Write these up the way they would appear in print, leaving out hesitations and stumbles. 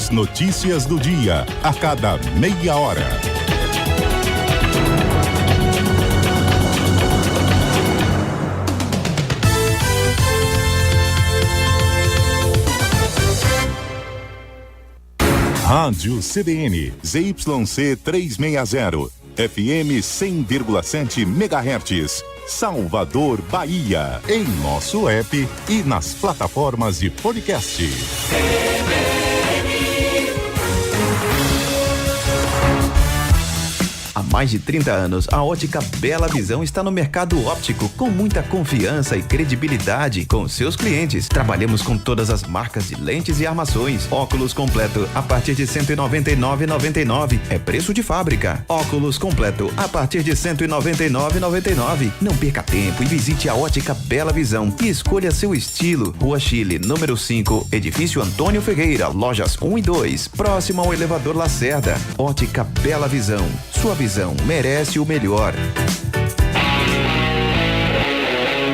As notícias do dia, a cada meia hora. Rádio CBN, ZYC 360, FM 100,7 MHz, Salvador, Bahia, em nosso app e nas plataformas de podcast. Há mais de 30 anos, a ótica Bela Visão está no mercado óptico com muita confiança e credibilidade com seus clientes. Trabalhamos com todas as marcas de lentes e armações. Óculos completo a partir de R$ 199,99. É preço de fábrica. Óculos completo a partir de R$ 199,99. Não perca tempo e visite a ótica Bela Visão e escolha seu estilo. Rua Chile, número 5, Edifício Antônio Ferreira, lojas 1 e 2, próximo ao elevador Lacerda. Ótica Bela Visão. Sua visão merece o melhor.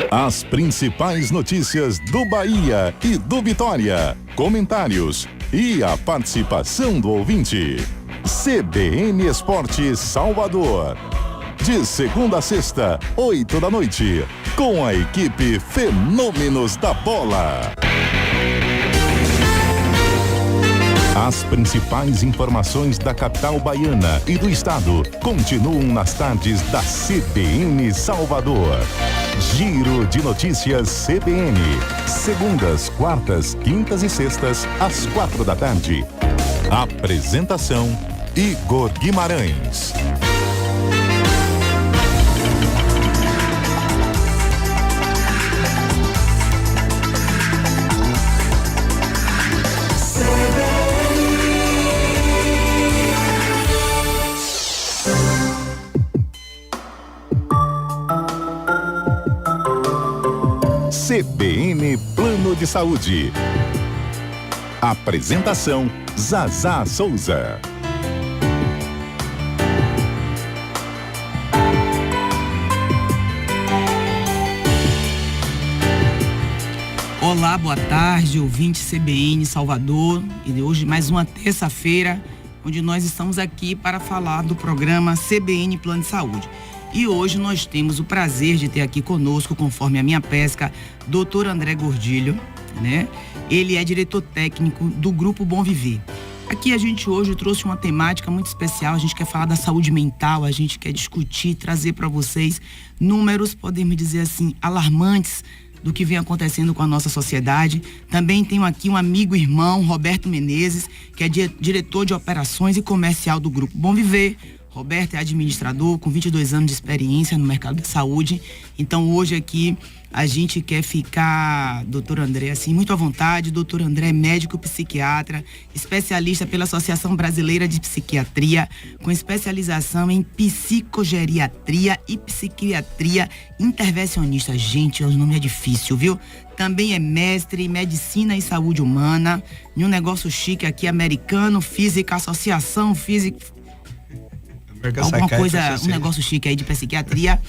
As principais notícias do Bahia e do Vitória. Comentários e a participação do ouvinte. CBN Esporte Salvador. De segunda a sexta, 8 da noite. Com a equipe Fenômenos da Bola. As principais informações da capital baiana e do estado continuam nas tardes da CBN Salvador. Giro de notícias CBN. Segundas, quartas, quintas e sextas, às 4 da tarde. Apresentação: Igor Guimarães. CBN Plano de Saúde. Apresentação: Zazá Souza. Olá, boa tarde, ouvinte CBN Salvador. E hoje mais uma terça-feira, onde nós estamos aqui para falar do programa CBN Plano de Saúde. E hoje nós temos o prazer de ter aqui conosco, conforme a minha pesca, Dr. André Gordilho, né? Ele é diretor técnico do Grupo Bom Viver. Aqui a gente hoje trouxe uma temática muito especial, a gente quer falar da saúde mental, a gente quer discutir, trazer para vocês números, podemos dizer assim, alarmantes do que vem acontecendo com a nossa sociedade. Também tenho aqui um amigo e irmão, Roberto Menezes, que é diretor de operações e comercial do Grupo Bom Viver. Roberto é administrador com 22 anos de experiência no mercado de saúde. Então hoje aqui a gente quer ficar, doutor André, assim, muito à vontade. Doutor André é médico psiquiatra, especialista pela Associação Brasileira de Psiquiatria, com especialização em psicogeriatria e psiquiatria intervencionista. Gente, o nome é difícil, viu? Também é mestre em medicina e saúde humana, em um negócio chique aqui, americano, física, associação física... Alguma coisa, um negócio chique aí de psiquiatria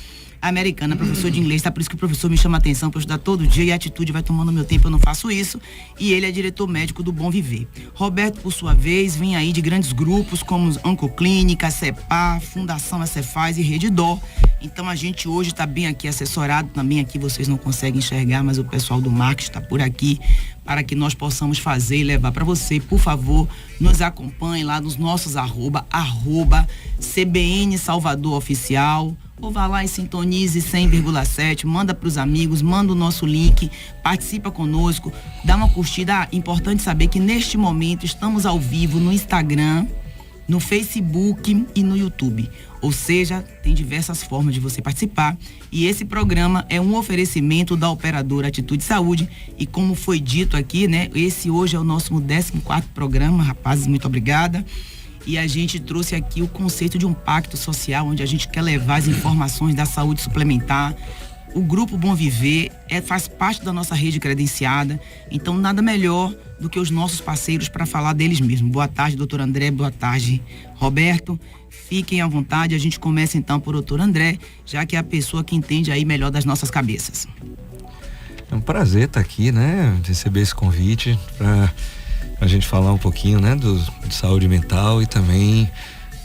americana, professor de inglês, tá? Por isso que o professor me chama a atenção para estudar todo dia e a atitude vai tomando meu tempo, eu não faço isso. E ele é diretor médico do Bom Viver. Roberto, por sua vez, vem aí de grandes grupos como Oncoclínica, CEPA, Fundação Cefaz e Rede Dó. Então a gente hoje está bem aqui assessorado, também aqui vocês não conseguem enxergar, mas o pessoal do marketing está por aqui para que nós possamos fazer e levar para você. Por favor, nos acompanhe lá nos nossos arroba CBN Salvador Oficial, ou vá lá e sintonize 100,7, manda para os amigos, manda o nosso link, participa conosco, dá uma curtida. Importante saber que neste momento estamos ao vivo no Instagram, no Facebook e no YouTube. Ou seja, tem diversas formas de você participar. E esse programa é um oferecimento da operadora Atitude Saúde. E como foi dito aqui, né? Esse hoje é o nosso 14º programa, rapazes, muito obrigada. E a gente trouxe aqui o conceito de um pacto social, onde a gente quer levar as informações da saúde suplementar. O Grupo Bom Viver faz parte da nossa rede credenciada, então nada melhor do que os nossos parceiros para falar deles mesmos. Boa tarde, doutor André, boa tarde, Roberto. Fiquem à vontade, a gente começa então por doutor André, já que é a pessoa que entende aí melhor das nossas cabeças. É um prazer estar aqui, né, receber esse convite para a gente falar um pouquinho, né, de saúde mental e também,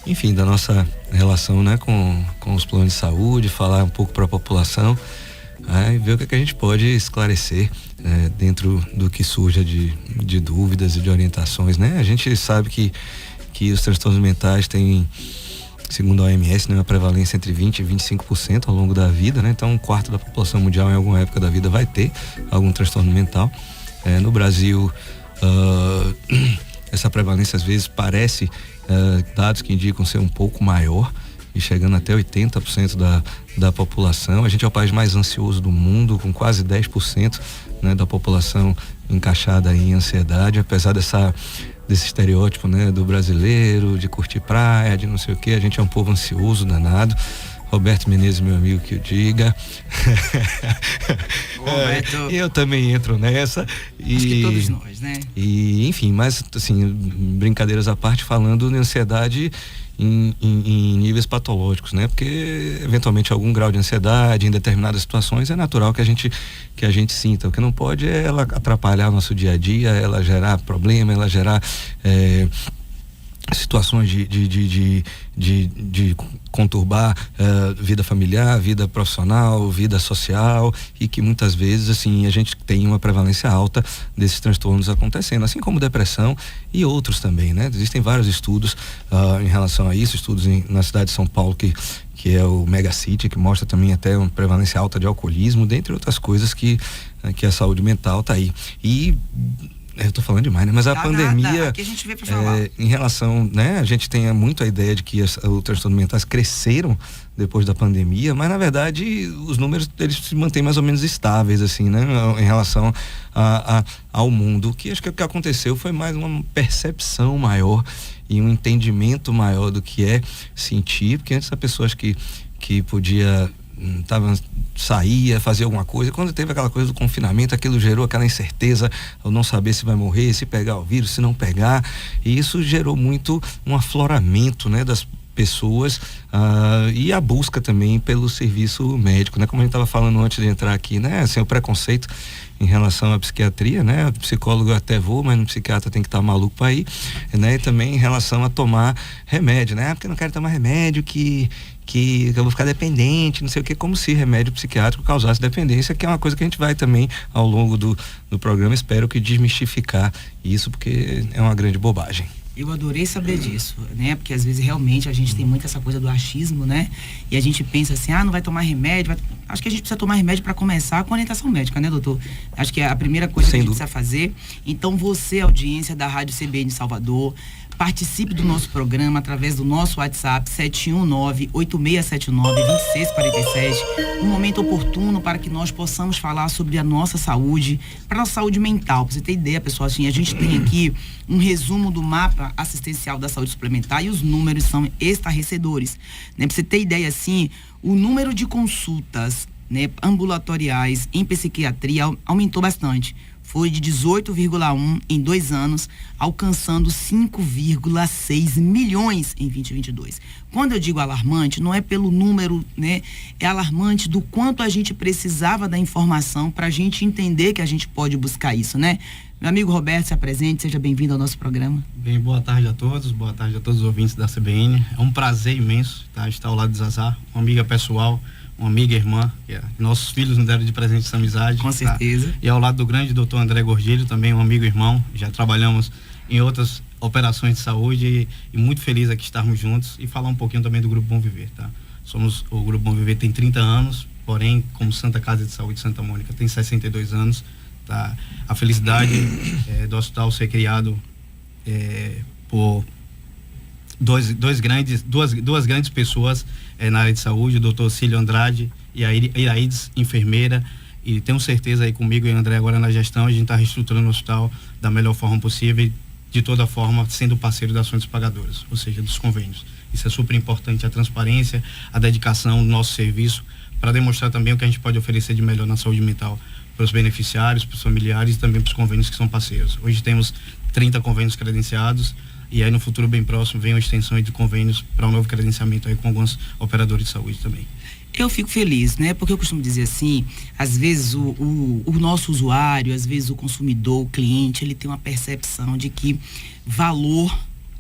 enfim, da nossa relação, né, com os planos de saúde, falar um pouco para a população, e ver o que a gente pode esclarecer dentro do que surja de dúvidas e de orientações, né? A gente sabe que os transtornos mentais têm, segundo a OMS, né, uma prevalência entre 20% e 25% ao longo da vida, né? Então, 1/4 da população mundial em alguma época da vida vai ter algum transtorno mental. No Brasil, essa prevalência às vezes parece, dados que indicam ser um pouco maior, e chegando até 80% da população. A gente é o país mais ansioso do mundo, com quase 10%, né, da população encaixada em ansiedade, apesar desse estereótipo, né, do brasileiro, de curtir praia, de não sei o que. A gente é um povo ansioso, danado. Roberto Menezes, meu amigo, que o diga. Roberto. Eu também entro nessa. Acho que todos nós, né? E, enfim, mas assim, brincadeiras à parte, falando de ansiedade em níveis patológicos, né? Porque eventualmente algum grau de ansiedade em determinadas situações é natural que a gente sinta. O que não pode é ela atrapalhar o nosso dia a dia, ela gerar problema, ela gerar situações de conturbar vida familiar, vida profissional, vida social, e que muitas vezes assim a gente tem uma prevalência alta desses transtornos acontecendo, assim como depressão e outros também, né? Existem vários estudos em relação a isso, estudos na cidade de São Paulo que é o Megacity, que mostra também até uma prevalência alta de alcoolismo, dentre outras coisas que a saúde mental tá aí. E eu tô falando demais, né? Mas a pandemia, aqui a gente veio pra falar. Em relação, né? A gente tem muito a ideia de que os transtornos mentais cresceram depois da pandemia, mas na verdade os números, eles se mantêm mais ou menos estáveis, assim, né? Em relação ao mundo. Acho que o que aconteceu foi mais uma percepção maior e um entendimento maior do que é sentir, porque antes a pessoa acho que podia saía, fazia alguma coisa. Quando teve aquela coisa do confinamento, aquilo gerou aquela incerteza, ou não saber se vai morrer, se pegar o vírus, se não pegar, e isso gerou muito um afloramento, né, das pessoas, e a busca também pelo serviço médico, né? Como a gente estava falando antes de entrar aqui, né? Assim, o preconceito em relação à psiquiatria, né? O psicólogo eu até vou, mas no psiquiatra tem que estar maluco para ir, né? E também em relação a tomar remédio, né? Porque eu não quero tomar remédio que eu vou ficar dependente, não sei o que, como se remédio psiquiátrico causasse dependência, que é uma coisa que a gente vai também ao longo do programa, espero que desmistificar isso, porque é uma grande bobagem. Eu adorei saber disso, né? Porque às vezes realmente a gente tem muito essa coisa do achismo, né? E a gente pensa assim, não vai tomar remédio. Acho que a gente precisa tomar remédio para começar com orientação médica, né, doutor? Acho que é a primeira coisa que a gente precisa fazer. Então você, audiência da Rádio CBN Salvador, participe do nosso programa através do nosso WhatsApp 719-8679-2647, um momento oportuno para que nós possamos falar sobre a nossa saúde, para a nossa saúde mental. Para você ter ideia, pessoal, assim, a gente tem aqui um resumo do mapa assistencial da saúde suplementar e os números são estarrecedores, né? Para você ter ideia, assim, o número de consultas, né, ambulatoriais em psiquiatria aumentou bastante. Foi de 18,1 em 2 anos, alcançando 5,6 milhões em 2022. Quando eu digo alarmante, não é pelo número, né? É alarmante do quanto a gente precisava da informação para a gente entender que a gente pode buscar isso, né? Meu amigo Roberto, se apresente, seja bem-vindo ao nosso programa. Bem, boa tarde a todos os ouvintes da CBN. É um prazer imenso, tá, estar ao lado de Zazá, uma amiga pessoal, uma amiga e irmã, que nossos filhos nos deram de presente essa amizade. Com certeza. E ao lado do grande doutor André Gordilho, também um amigo e irmão, já trabalhamos em outras operações de saúde e muito feliz aqui estarmos juntos e falar um pouquinho também do Grupo Bom Viver, tá? O Grupo Bom Viver tem 30 anos, porém, como Santa Casa de Saúde Santa Mônica, tem 62 anos, tá? A felicidade do hospital ser criado por duas grandes pessoas na área de saúde, o doutor Cílio Andrade e a Iraides, enfermeira, e tenho certeza aí comigo e o André agora na gestão, a gente está reestruturando o hospital da melhor forma possível e de toda forma sendo parceiro das fontes pagadoras, ou seja, dos convênios. Isso é super importante, a transparência, a dedicação do nosso serviço, para demonstrar também o que a gente pode oferecer de melhor na saúde mental para os beneficiários, para os familiares e também para os convênios que são parceiros. Hoje temos 30 convênios credenciados, e aí no futuro bem próximo vem uma extensão de convênios para um novo credenciamento aí com alguns operadores de saúde também. Eu fico feliz, né? Porque eu costumo dizer assim, às vezes o nosso usuário, às vezes o consumidor, o cliente, ele tem uma percepção de que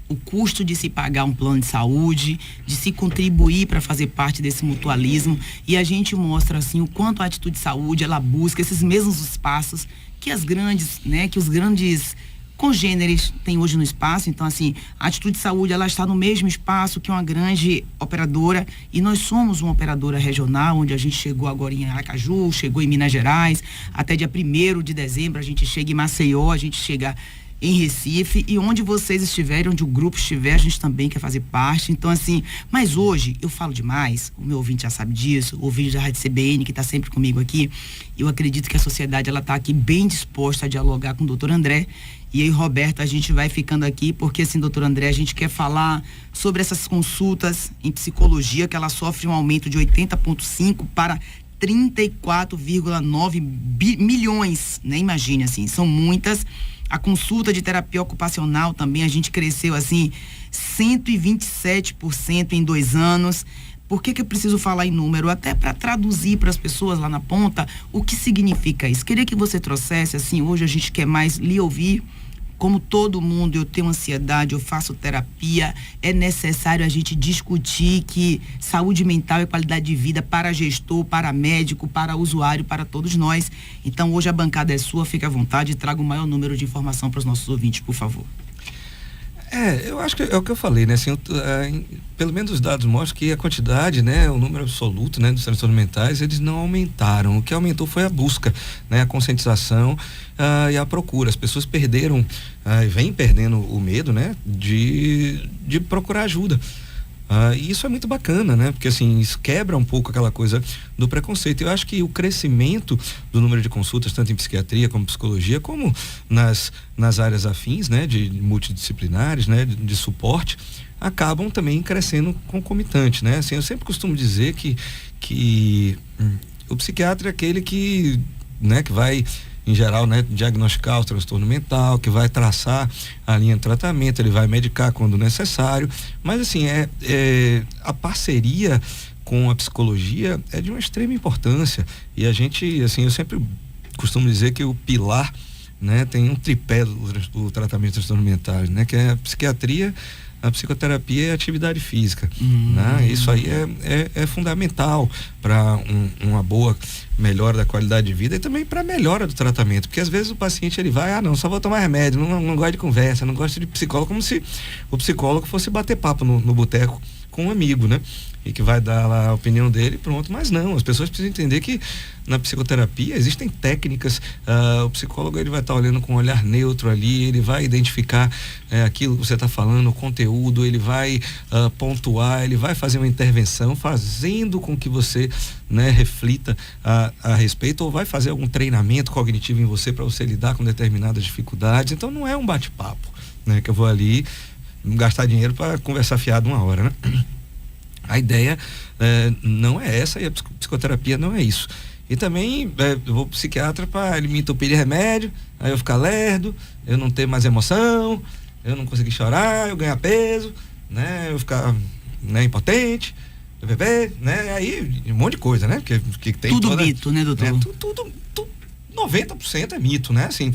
o custo de se pagar um plano de saúde, de se contribuir para fazer parte desse mutualismo, e a gente mostra assim o quanto a Atitude Saúde, ela busca esses mesmos espaços que os grandes congêneres têm hoje no espaço. Então, assim, a Atitude Saúde, ela está no mesmo espaço que uma grande operadora, e nós somos uma operadora regional, onde a gente chegou agora em Aracaju, chegou em Minas Gerais, até dia 1º de dezembro a gente chega em Maceió, a gente chega em Recife, e onde vocês estiverem, onde o grupo estiver, a gente também quer fazer parte. Então, assim, mas hoje eu falo demais, o meu ouvinte já sabe disso, o ouvinte da Rádio CBN, que está sempre comigo aqui, eu acredito que a sociedade, ela está aqui bem disposta a dialogar com o doutor André. E aí, Roberto, a gente vai ficando aqui, porque assim, doutor André, a gente quer falar sobre essas consultas em psicologia, que ela sofre um aumento de 80,5 para 34,9 milhões, né? Imagine, assim, são muitas. A consulta de terapia ocupacional também, a gente cresceu assim 127% em 2 anos. Por que eu preciso falar em número? Até para traduzir para as pessoas lá na ponta o que significa isso. Queria que você trouxesse, assim, hoje a gente quer mais lhe ouvir. Como todo mundo, eu tenho ansiedade, eu faço terapia, é necessário a gente discutir que saúde mental é qualidade de vida para gestor, para médico, para usuário, para todos nós. Então, hoje a bancada é sua, fique à vontade e traga o maior número de informação para os nossos ouvintes, por favor. Eu acho que é o que eu falei, né? Assim, pelo menos os dados mostram que a quantidade, né? O número absoluto, né? Dos transtornos mentais, eles não aumentaram. O que aumentou foi a busca, né? A conscientização e a procura. As pessoas perderam, e vêm perdendo o medo, né? De procurar ajuda. E isso é muito bacana, né? Porque assim, isso quebra um pouco aquela coisa do preconceito. Eu acho que o crescimento do número de consultas, tanto em psiquiatria como psicologia, como nas áreas afins, né? De multidisciplinares, né? De suporte, acabam também crescendo concomitante, né? Assim, eu sempre costumo dizer que o psiquiatra é aquele que, né? Que vai, em geral, né, diagnosticar o transtorno mental, que vai traçar a linha de tratamento, ele vai medicar quando necessário, mas assim, a parceria com a psicologia é de uma extrema importância, e a gente, assim, eu sempre costumo dizer que o pilar, né, tem um tripé do tratamento de transtorno mental, né, que é a psiquiatria, a psicoterapia e a atividade física, né? Isso aí é fundamental para uma boa melhora da qualidade de vida e também para melhora do tratamento, porque às vezes o paciente ele vai, não, só vou tomar remédio, não gosto de conversa, não gosto de psicólogo, como se o psicólogo fosse bater papo no boteco com um amigo, né? E que vai dar lá a opinião dele, pronto. Mas não, as pessoas precisam entender que na psicoterapia existem técnicas, o psicólogo ele vai estar olhando com um olhar neutro ali, ele vai identificar aquilo que você está falando, o conteúdo, ele vai pontuar, ele vai fazer uma intervenção, fazendo com que você, né, reflita a respeito, ou vai fazer algum treinamento cognitivo em você para você lidar com determinadas dificuldades. Então não é um bate-papo, né, que eu vou ali gastar dinheiro para conversar fiado 1 hora, né? A ideia não é essa, e a psicoterapia não é isso. E também eu vou pro psiquiatra para ele me entupir de remédio, aí eu ficar lerdo, eu não ter mais emoção, eu não conseguir chorar, eu ganhar peso, né? Eu ficar, né, impotente, eu beber, né? Aí um monte de coisa, né? Que tem tudo mito, né, doutor? Tudo 90% é mito, né? Assim,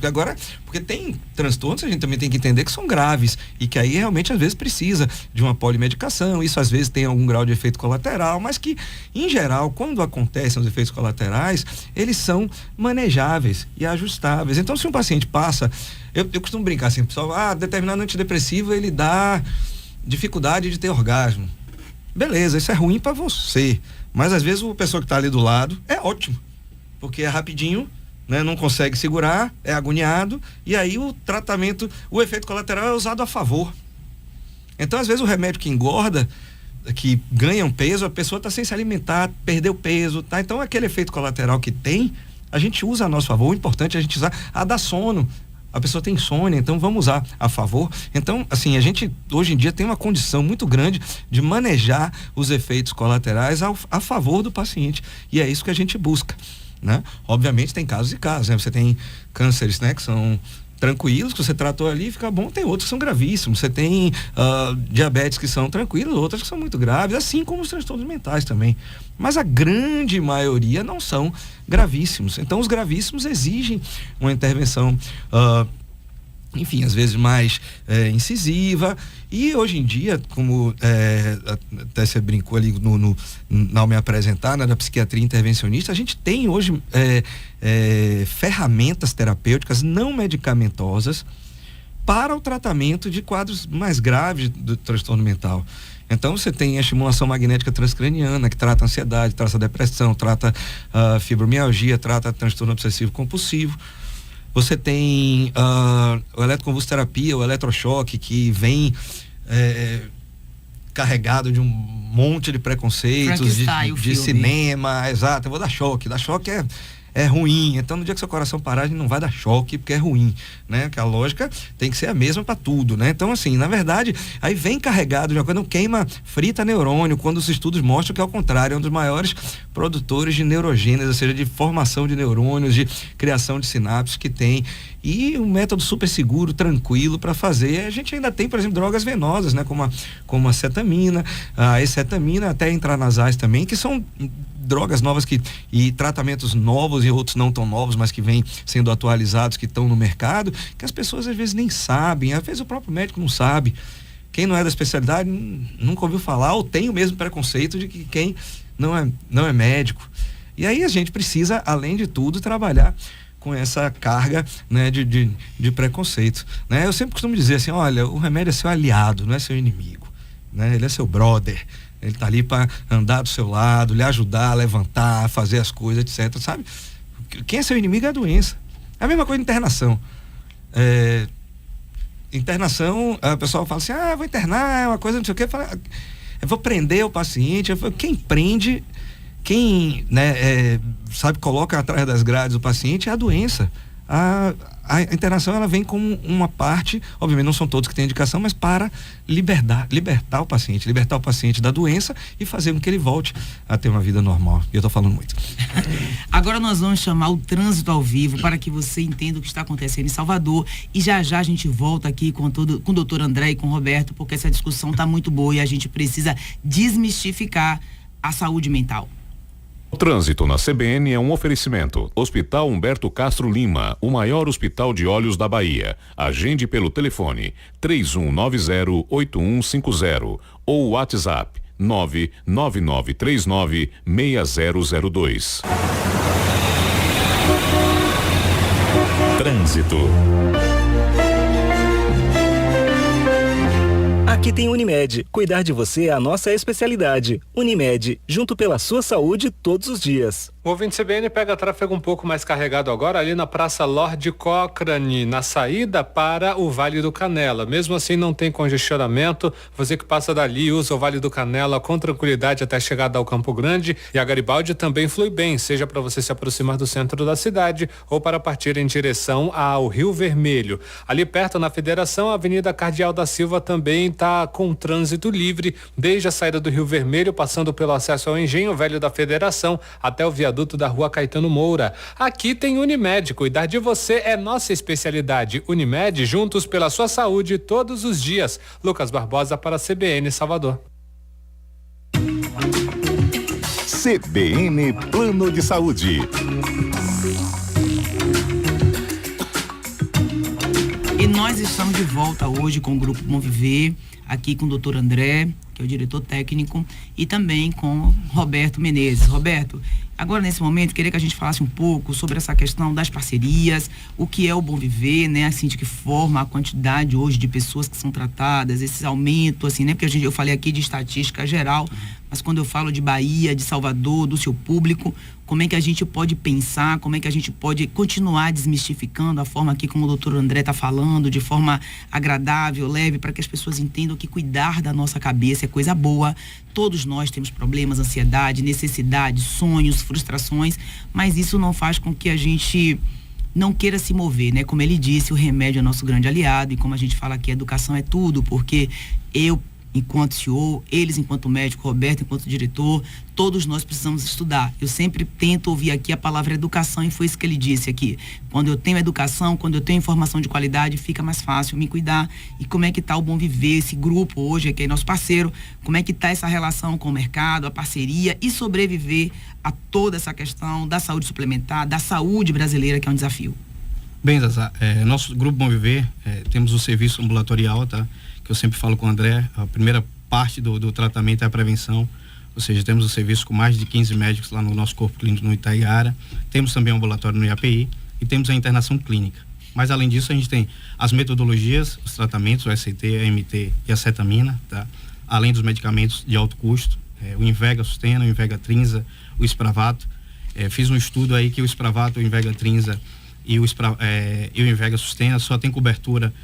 porque tem transtornos, a gente também tem que entender que são graves e que aí realmente às vezes precisa de uma polimedicação, isso às vezes tem algum grau de efeito colateral, mas que em geral, quando acontecem os efeitos colaterais, eles são manejáveis e ajustáveis. Então, se um paciente passa, eu costumo brincar assim, pessoal, determinado antidepressivo ele dá dificuldade de ter orgasmo. Beleza, isso é ruim para você, mas às vezes a pessoa que está ali do lado é ótimo, porque é rapidinho, né, não consegue segurar, é agoniado, e aí o tratamento, o efeito colateral é usado a favor. Então, às vezes, o remédio que engorda, que ganha um peso, a pessoa está sem se alimentar, perdeu peso, tá? Então, aquele efeito colateral que tem, a gente usa a nosso favor. O importante é a gente usar dá sono. A pessoa tem insônia, então vamos usar a favor. Então, assim, a gente hoje em dia tem uma condição muito grande de manejar os efeitos colaterais a favor do paciente, e é isso que a gente busca, né? Obviamente tem casos e casos, né? Você tem cânceres, né, que são tranquilos, que você tratou ali, fica bom. Tem outros que são gravíssimos. Você tem diabetes que são tranquilos, outras que são muito graves, assim como os transtornos mentais também. Mas a grande maioria não são gravíssimos. Então, os gravíssimos exigem uma intervenção, enfim, às vezes mais incisiva. E hoje em dia, como até você brincou ali ao me apresentar, né, da psiquiatria intervencionista, a gente tem hoje ferramentas terapêuticas não medicamentosas para o tratamento de quadros mais graves do transtorno mental. Então você tem a estimulação magnética transcraniana, que trata ansiedade, trata depressão, trata fibromialgia, trata transtorno obsessivo compulsivo. Você tem a eletroconvulsoterapia, o eletrochoque, que vem carregado de um monte de preconceitos de cinema. Exato, eu vou dar choque. Dar choque é ruim. Então, no dia que seu coração parar, a gente não vai dar choque porque é ruim, né? Que a lógica tem que ser a mesma para tudo, né? Então, assim, na verdade, aí vem carregado de uma coisa, não queima, frita neurônio, quando os estudos mostram que é o contrário, é um dos maiores produtores de neurogênese, ou seja, de formação de neurônios, de criação de sinapses que tem. E um método super seguro, tranquilo para fazer. A gente ainda tem, por exemplo, drogas venosas, né? Como a cetamina, a escetamina, até intranasais também, que são drogas novas e tratamentos novos e outros não tão novos, mas que vêm sendo atualizados, que estão no mercado, que as pessoas às vezes nem sabem, às vezes o próprio médico não sabe. Quem não é da especialidade nunca ouviu falar, ou tem o mesmo preconceito de que quem não é médico. E aí a gente precisa, além de tudo, trabalhar com essa carga, né, de preconceito, né? Eu sempre costumo dizer assim, olha, o remédio é seu aliado, não é seu inimigo, né? Ele é seu brother, ele tá ali para andar do seu lado, lhe ajudar a levantar, a fazer as coisas, etc, sabe? Quem é seu inimigo é a doença. É a mesma coisa de internação. Internação, o pessoal fala assim, vou internar, é uma coisa não sei o quê, eu vou prender o paciente. Quem prende, quem, né, sabe, coloca atrás das grades o paciente é a doença. A internação, ela vem como uma parte, obviamente não são todos que têm indicação, mas para libertar o paciente da doença e fazer com que ele volte a ter uma vida normal. E eu estou falando muito. Agora nós vamos chamar o trânsito ao vivo para que você entenda o que está acontecendo em Salvador, e já a gente volta aqui com o doutor André e com o Roberto, porque essa discussão está muito boa e a gente precisa desmistificar a saúde mental. O trânsito na CBN é um oferecimento. Hospital Humberto Castro Lima, o maior hospital de olhos da Bahia. Agende pelo telefone 3190-8150 ou WhatsApp 99939-6002. Trânsito. Aqui tem Unimed. Cuidar de você é a nossa especialidade. Unimed, junto pela sua saúde todos os dias. O ouvinte CBN pega tráfego um pouco mais carregado agora ali na Praça Lorde Cochrane, na saída para o Vale do Canela. Mesmo assim não tem congestionamento, você que passa dali usa o Vale do Canela com tranquilidade até a chegada ao Campo Grande, e a Garibaldi também flui bem, seja para você se aproximar do centro da cidade ou para partir em direção ao Rio Vermelho. Ali perto na Federação, a Avenida Cardeal da Silva também está com trânsito livre, desde a saída do Rio Vermelho, passando pelo acesso ao Engenho Velho da Federação até o viaduto da Rua Caetano Moura. Aqui tem Unimed, cuidar de você é nossa especialidade. Unimed, juntos pela sua saúde todos os dias. Lucas Barbosa para a CBN Salvador. CBN Plano de Saúde. E nós estamos de volta hoje com o Grupo Bom Viver, aqui com o doutor André, que é o diretor técnico, e também com Roberto Menezes. Roberto, agora nesse momento, queria que a gente falasse um pouco sobre essa questão das parcerias, o que é o Bom Viver, né, assim, de que forma a quantidade hoje de pessoas que são tratadas, esse aumento, assim, né, porque eu falei aqui de estatística geral, mas quando eu falo de Bahia, de Salvador, do seu público, como é que a gente pode pensar, como é que a gente pode continuar desmistificando a forma aqui como o doutor André está falando, de forma agradável, leve, para que as pessoas entendam que cuidar da nossa cabeça é coisa boa. Todos nós temos problemas, ansiedade, necessidade, sonhos, frustrações, mas isso não faz com que a gente não queira se mover, né? Como ele disse, o remédio é nosso grande aliado, e como a gente fala aqui, a educação é tudo, porque eu enquanto CEO, eles enquanto médico, Roberto enquanto diretor, todos nós precisamos estudar. Eu sempre tento ouvir aqui a palavra educação, e foi isso que ele disse aqui. Quando eu tenho educação, quando eu tenho informação de qualidade, fica mais fácil me cuidar. E como é que está o Bom Viver, esse grupo hoje, que é nosso parceiro, como é que está essa relação com o mercado, a parceria e sobreviver a toda essa questão da saúde suplementar, da saúde brasileira, que é um desafio. Bem, Zazá, nosso Grupo Bom Viver, temos o serviço ambulatorial, tá? Que eu sempre falo com o André, a primeira parte do tratamento é a prevenção, ou seja, temos o serviço com mais de 15 médicos lá no nosso corpo clínico no Itaiara, temos também um ambulatório no IAPI e temos a internação clínica. Mas além disso, a gente tem as metodologias, os tratamentos, o SCT, a MT e a cetamina, tá? Além dos medicamentos de alto custo, o Invega Sustena, o Invega Trinza, o Spravato. Fiz um estudo aí que o Spravato, o Invega Trinza e o Invega Sustena só tem cobertura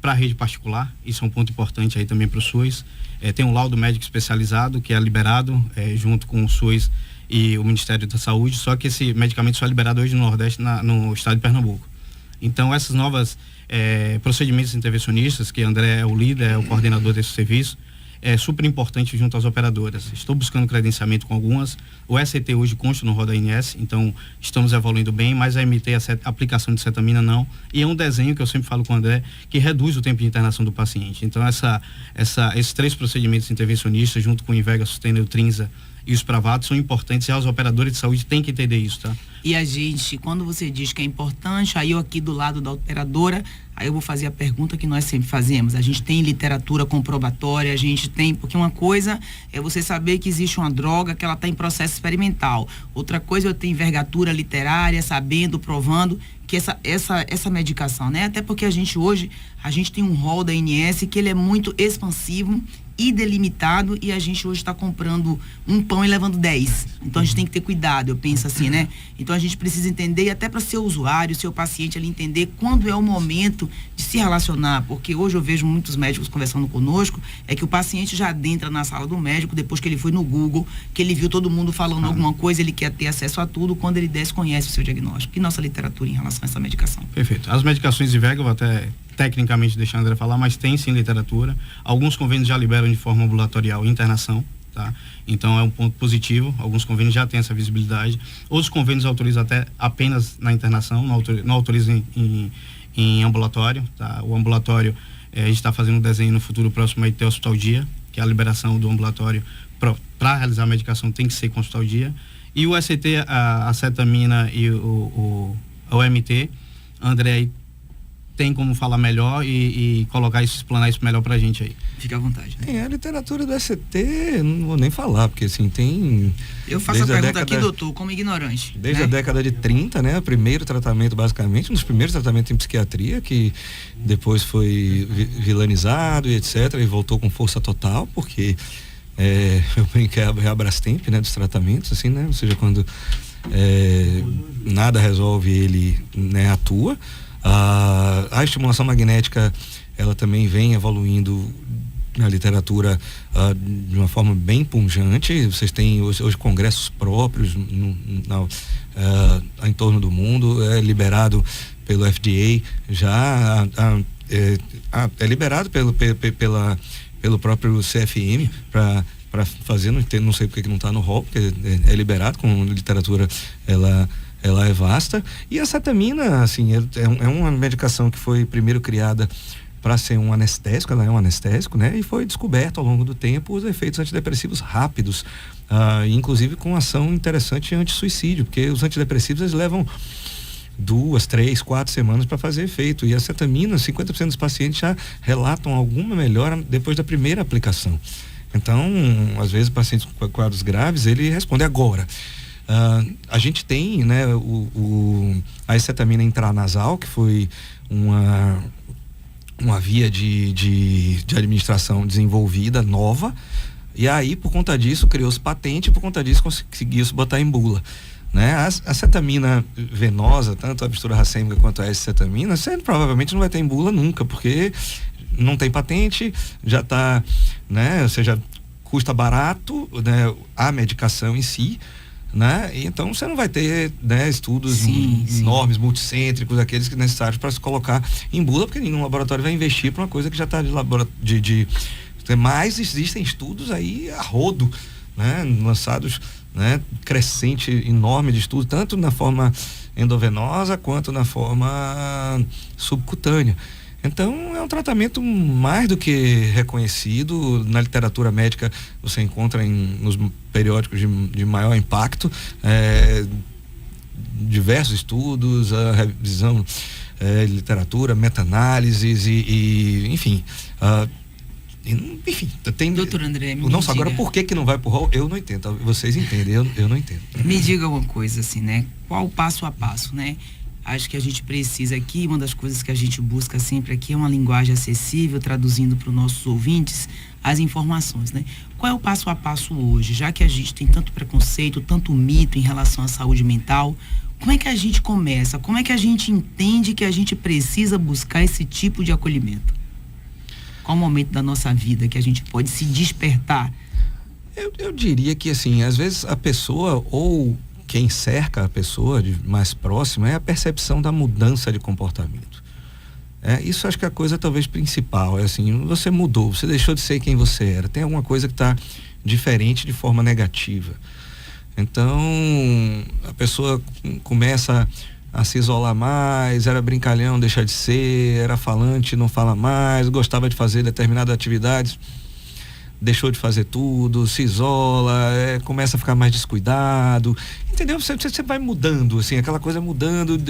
para a rede particular. Isso é um ponto importante aí também para o SUS. Tem um laudo médico especializado que é liberado junto com o SUS e o Ministério da Saúde, só que esse medicamento só é liberado hoje no Nordeste, no estado de Pernambuco. Então essas novas procedimentos intervencionistas, que André é o líder, é o coordenador desse serviço, é super importante junto às operadoras. Estou buscando credenciamento com algumas. O SCT hoje consta no Roda INS, então estamos evoluindo bem, mas a MT, a aplicação de cetamina não. E é um desenho que eu sempre falo com o André, que reduz o tempo de internação do paciente. Então esses 3 procedimentos intervencionistas, junto com o Invega, Sustena, o Trinza e os Spravato, são importantes, e os operadores de saúde têm que entender isso, tá? E a gente, quando você diz que é importante, aí eu aqui do lado da operadora, aí eu vou fazer a pergunta que nós sempre fazemos. A gente tem literatura comprobatória, a gente tem, porque uma coisa é você saber que existe uma droga que ela está em processo experimental. Outra coisa é eu ter envergadura literária, sabendo, provando que essa medicação, né? Até porque a gente tem um rol da ANS que ele é muito expansivo e delimitado, e a gente hoje está comprando um pão e levando 10. Então a gente tem que ter cuidado, eu penso assim, né? Então a gente precisa entender, e até para seu usuário, seu paciente, ele entender quando é o momento de se relacionar, porque hoje eu vejo muitos médicos conversando conosco, é que o paciente já adentra na sala do médico depois que ele foi no Google, que ele viu todo mundo falando alguma coisa, ele quer ter acesso a tudo, quando ele desconhece o seu diagnóstico. E nossa literatura em relação a essa medicação? Perfeito. As medicações de Invega, eu vou até tecnicamente deixar a André falar, mas tem sim literatura. Alguns convênios já liberam de forma ambulatorial internação, tá? Então é um ponto positivo. Alguns convênios já têm essa visibilidade. Outros convênios autorizam até apenas na internação, não autorizam em ambulatório, tá? O ambulatório, a gente está fazendo um desenho no futuro próximo aí ter Hospital Dia, que é a liberação do ambulatório para realizar a medicação tem que ser com Hospital Dia. E o SCT, a cetamina e o MT, André aí tem como falar melhor e colocar isso, explanar isso melhor pra gente aí. Fica à vontade. A literatura do SCT, não vou nem falar, porque assim, tem... Eu faço a pergunta aqui, doutor, como ignorante. Desde a década de 30, né? O primeiro tratamento, basicamente, um dos primeiros tratamentos em psiquiatria, que depois foi vilanizado e etc, e voltou com força total, porque eu brinquei a Brastemp, né? Dos tratamentos, assim, né? Ou seja, quando nada resolve, ele, né, atua. A estimulação magnética, ela também vem evoluindo na literatura de uma forma bem pungente. Vocês têm hoje congressos próprios em torno do mundo, é liberado pelo FDA, já é liberado pelo próprio CFM para fazer, não sei porque que não está no rol, porque é liberado, com literatura ela é vasta. E a cetamina, assim, é uma medicação que foi primeiro criada para ser um anestésico, ela é um anestésico, né? E foi descoberto ao longo do tempo os efeitos antidepressivos rápidos, inclusive com ação interessante anti-suicídio, porque os antidepressivos eles levam 2, 3, 4 semanas para fazer efeito, e a cetamina, 50% dos pacientes já relatam alguma melhora depois da primeira aplicação. Então, às vezes, pacientes com quadros graves, ele responde agora. A gente tem, né, a acetamina intranasal, que foi uma via de administração desenvolvida, nova, e aí por conta disso criou-se patente, e por conta disso conseguiu-se botar em bula, né? A acetamina venosa, tanto a mistura racêmica quanto a S-cetamina, você provavelmente não vai ter em bula nunca, porque não tem patente, já está, né, ou seja, custa barato, né, a medicação em si, né? Então você não vai ter, né, estudos enormes, multicêntricos, aqueles que necessários para se colocar em bula, porque nenhum laboratório vai investir para uma coisa que já está Mas existem estudos aí a rodo, né? Lançados, né? Crescente enorme de estudos, tanto na forma endovenosa quanto na forma subcutânea. Então é um tratamento mais do que reconhecido. Na literatura médica você encontra nos periódicos de maior impacto, diversos estudos, a revisão literatura, meta-análises enfim, tem. Doutor André, não só agora, por que não vai pro rol? Eu não entendo. Vocês entendem, eu não entendo. Me diga uma coisa assim, né? Qual o passo a passo, né? Acho que a gente precisa aqui, uma das coisas que a gente busca sempre aqui é uma linguagem acessível, traduzindo para os nossos ouvintes as informações, né? Qual é o passo a passo hoje? Já que a gente tem tanto preconceito, tanto mito em relação à saúde mental, como é que a gente começa? Como é que a gente entende que a gente precisa buscar esse tipo de acolhimento? Qual o momento da nossa vida que a gente pode se despertar? Eu diria que, assim, às vezes a pessoa ou quem cerca a pessoa mais próxima é a percepção da mudança de comportamento. Isso acho que é a coisa talvez principal. É assim, você mudou, você deixou de ser quem você era. Tem alguma coisa que está diferente de forma negativa. Então, a pessoa começa a se isolar mais, era brincalhão, deixa de ser, era falante, não fala mais, gostava de fazer determinadas atividades, deixou de fazer tudo, se isola, começa a ficar mais descuidado, entendeu? Você vai mudando, assim, aquela coisa mudando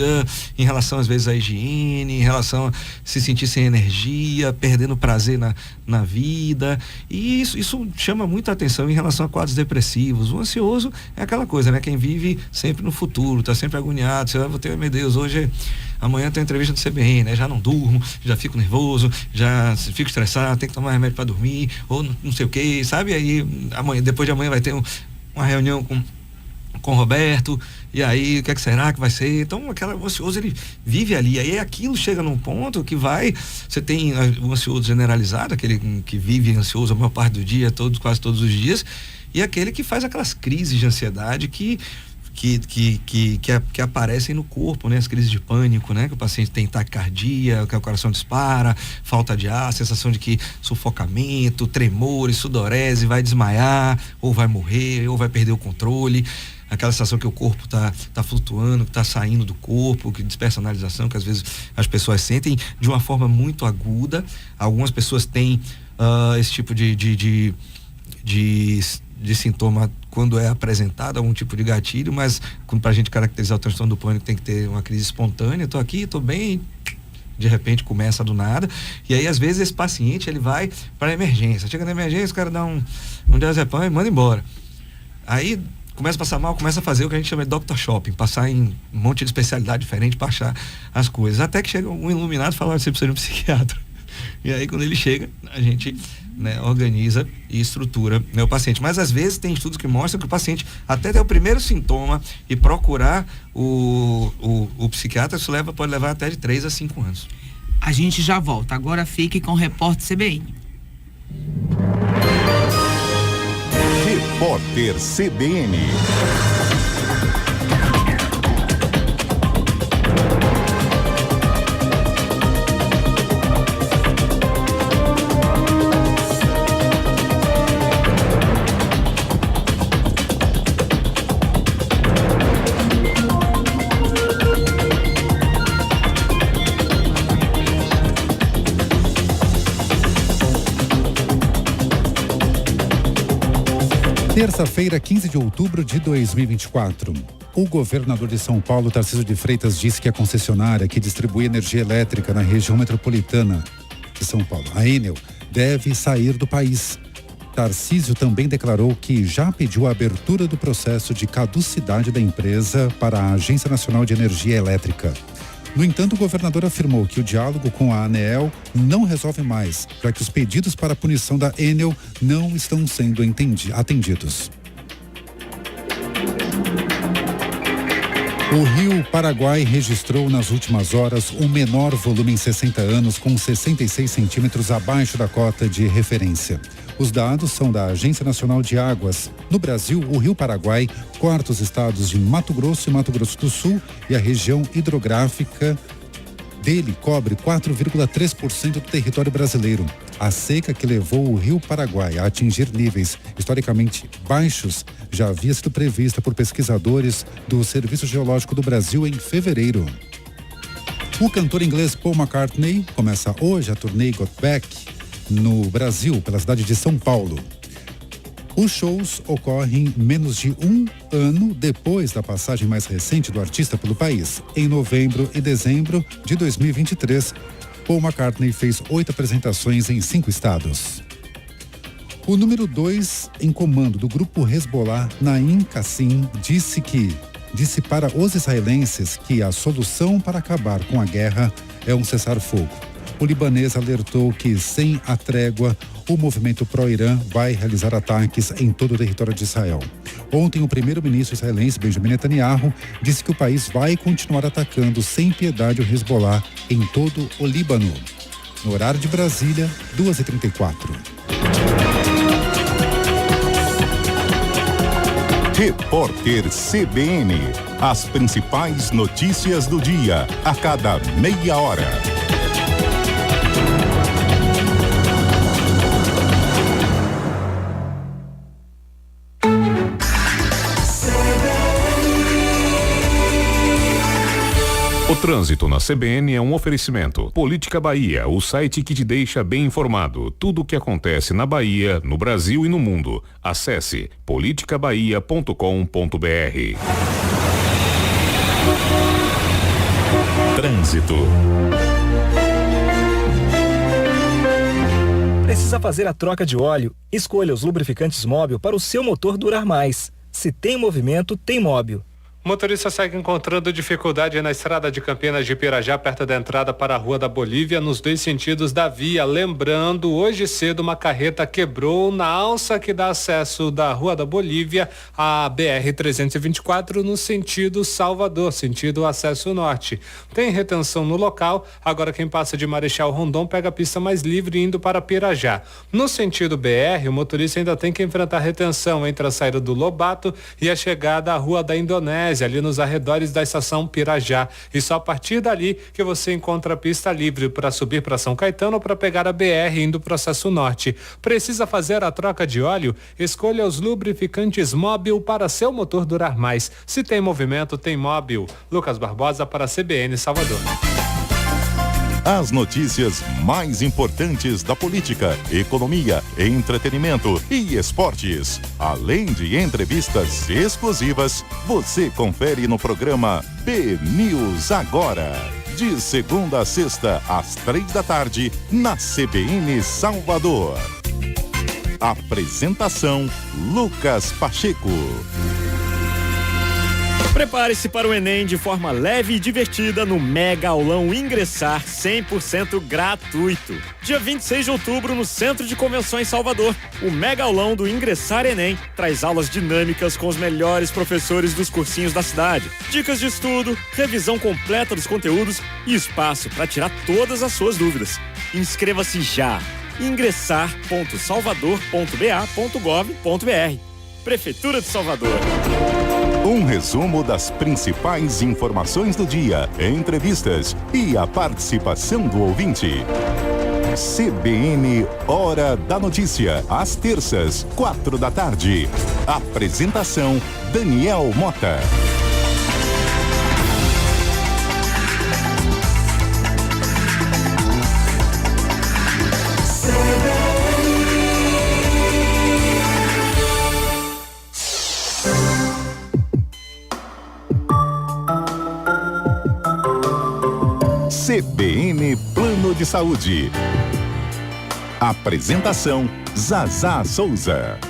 em relação às vezes à higiene, em relação a se sentir sem energia, perdendo prazer na vida, e isso chama muita atenção em relação a quadros depressivos. O ansioso é aquela coisa, né? Quem vive sempre no futuro, tá sempre agoniado, você vou ter, meu Deus, amanhã tem entrevista do CBN, né? Já não durmo, já fico nervoso, já fico estressado, tenho que tomar remédio para dormir, ou não sei o que, sabe? Aí depois de amanhã vai ter uma reunião com o Roberto, e aí o que será que vai ser? Então o ansioso ele vive ali, aí aquilo chega num ponto que você tem o ansioso generalizado, aquele que vive ansioso a maior parte do dia, quase todos os dias, e aquele que faz aquelas crises de ansiedade que aparecem no corpo, né? As crises de pânico, né? Que o paciente tem taquicardia, que o coração dispara, falta de ar, sensação de que sufocamento, tremores, sudorese, vai desmaiar, ou vai morrer, ou vai perder o controle. Aquela sensação que o corpo tá flutuando, que tá saindo do corpo, que despersonalização, que às vezes as pessoas sentem de uma forma muito aguda. Algumas pessoas têm esse tipo de sintoma quando é apresentado algum tipo de gatilho, mas para a gente caracterizar o transtorno do pânico tem que ter uma crise espontânea. Tô aqui, tô bem, de repente começa do nada, e aí às vezes esse paciente ele vai para emergência, chega na emergência, o cara dá um diazepam e manda embora. Aí começa a passar mal, começa a fazer o que a gente chama de doctor shopping, passar em um monte de especialidade diferente para achar as coisas, até que chega um iluminado e fala, você precisa de um psiquiatra. E aí quando ele chega, a gente, né, organiza e estrutura, né, o paciente. Mas às vezes tem estudos que mostram que o paciente até ter o primeiro sintoma e procurar o psiquiatra, isso pode levar até de 3 a 5 anos. A gente já volta, agora fique com o repórter CBN. Repórter CBN. Terça-feira, 15 de outubro de 2024. O governador de São Paulo, Tarcísio de Freitas, disse que a concessionária que distribui energia elétrica na região metropolitana de São Paulo, a Enel, deve sair do país. Tarcísio também declarou que já pediu a abertura do processo de caducidade da empresa para a Agência Nacional de Energia Elétrica. No entanto, o governador afirmou que o diálogo com a ANEEL não resolve mais, já que os pedidos para a punição da Enel não estão sendo atendidos. O Rio Paraguai registrou nas últimas horas o menor volume em 60 anos, com 66 centímetros abaixo da cota de referência. Os dados são da Agência Nacional de Águas. No Brasil, o Rio Paraguai corta os estados de Mato Grosso e Mato Grosso do Sul, e a região hidrográfica dele cobre 4,3% do território brasileiro. A seca que levou o Rio Paraguai a atingir níveis historicamente baixos já havia sido prevista por pesquisadores do Serviço Geológico do Brasil em fevereiro. O cantor inglês Paul McCartney começa hoje a turnê Got Back no Brasil, pela cidade de São Paulo. Os shows ocorrem menos de um ano depois da passagem mais recente do artista pelo país. Em novembro e dezembro de 2023, Paul McCartney fez 8 apresentações em 5 estados. O número 2 em comando do grupo Hezbollah, Naim Kassim, disse para os israelenses que a solução para acabar com a guerra é um cessar-fogo. O libanês alertou que, sem a trégua, o movimento pró-Irã vai realizar ataques em todo o território de Israel. Ontem, o primeiro-ministro israelense Benjamin Netanyahu disse que o país vai continuar atacando sem piedade o Hezbollah em todo o Líbano. No horário de Brasília, 2h34. Repórter CBN. As principais notícias do dia, a cada meia hora. O trânsito na CBN é um oferecimento. Política Bahia, o site que te deixa bem informado. Tudo o que acontece na Bahia, no Brasil e no mundo. Acesse politicabahia.com.br. Trânsito. Precisa fazer a troca de óleo? Escolha os lubrificantes Móbil para o seu motor durar mais. Se tem movimento, tem Móbil. O motorista segue encontrando dificuldade na estrada de Campinas de Pirajá, perto da entrada para a Rua da Bolívia, nos 2 sentidos da via. Lembrando, hoje cedo uma carreta quebrou na alça que dá acesso da Rua da Bolívia à BR-324 no sentido Salvador, sentido acesso norte. Tem retenção no local, agora quem passa de Marechal Rondon pega a pista mais livre indo para Pirajá. No sentido BR, o motorista ainda tem que enfrentar retenção entre a saída do Lobato e a chegada à Rua da Indonésia, ali nos arredores da estação Pirajá. E só a partir dali que você encontra a pista livre para subir para São Caetano ou para pegar a BR indo para o acesso norte. Precisa fazer a troca de óleo? Escolha os lubrificantes Móbil para seu motor durar mais. Se tem movimento, tem Móbil. Lucas Barbosa para a CBN Salvador. As notícias mais importantes da política, economia, entretenimento e esportes. Além de entrevistas exclusivas, você confere no programa BNews Agora. De segunda a sexta, às 3h, na CBN Salvador. Apresentação, Lucas Pacheco. Prepare-se para o Enem de forma leve e divertida no Mega Aulão Ingressar 100% gratuito. Dia 26 de outubro no Centro de Convenções Salvador. O Mega Aulão do Ingressar Enem traz aulas dinâmicas com os melhores professores dos cursinhos da cidade. Dicas de estudo, revisão completa dos conteúdos e espaço para tirar todas as suas dúvidas. Inscreva-se já. ingressar.salvador.ba.gov.br. Prefeitura de Salvador. Um resumo das principais informações do dia, entrevistas e a participação do ouvinte. CBN Hora da Notícia, às terças, 4h. Apresentação, Daniel Mota. CBN Plano de Saúde. Apresentação, Zazá Souza.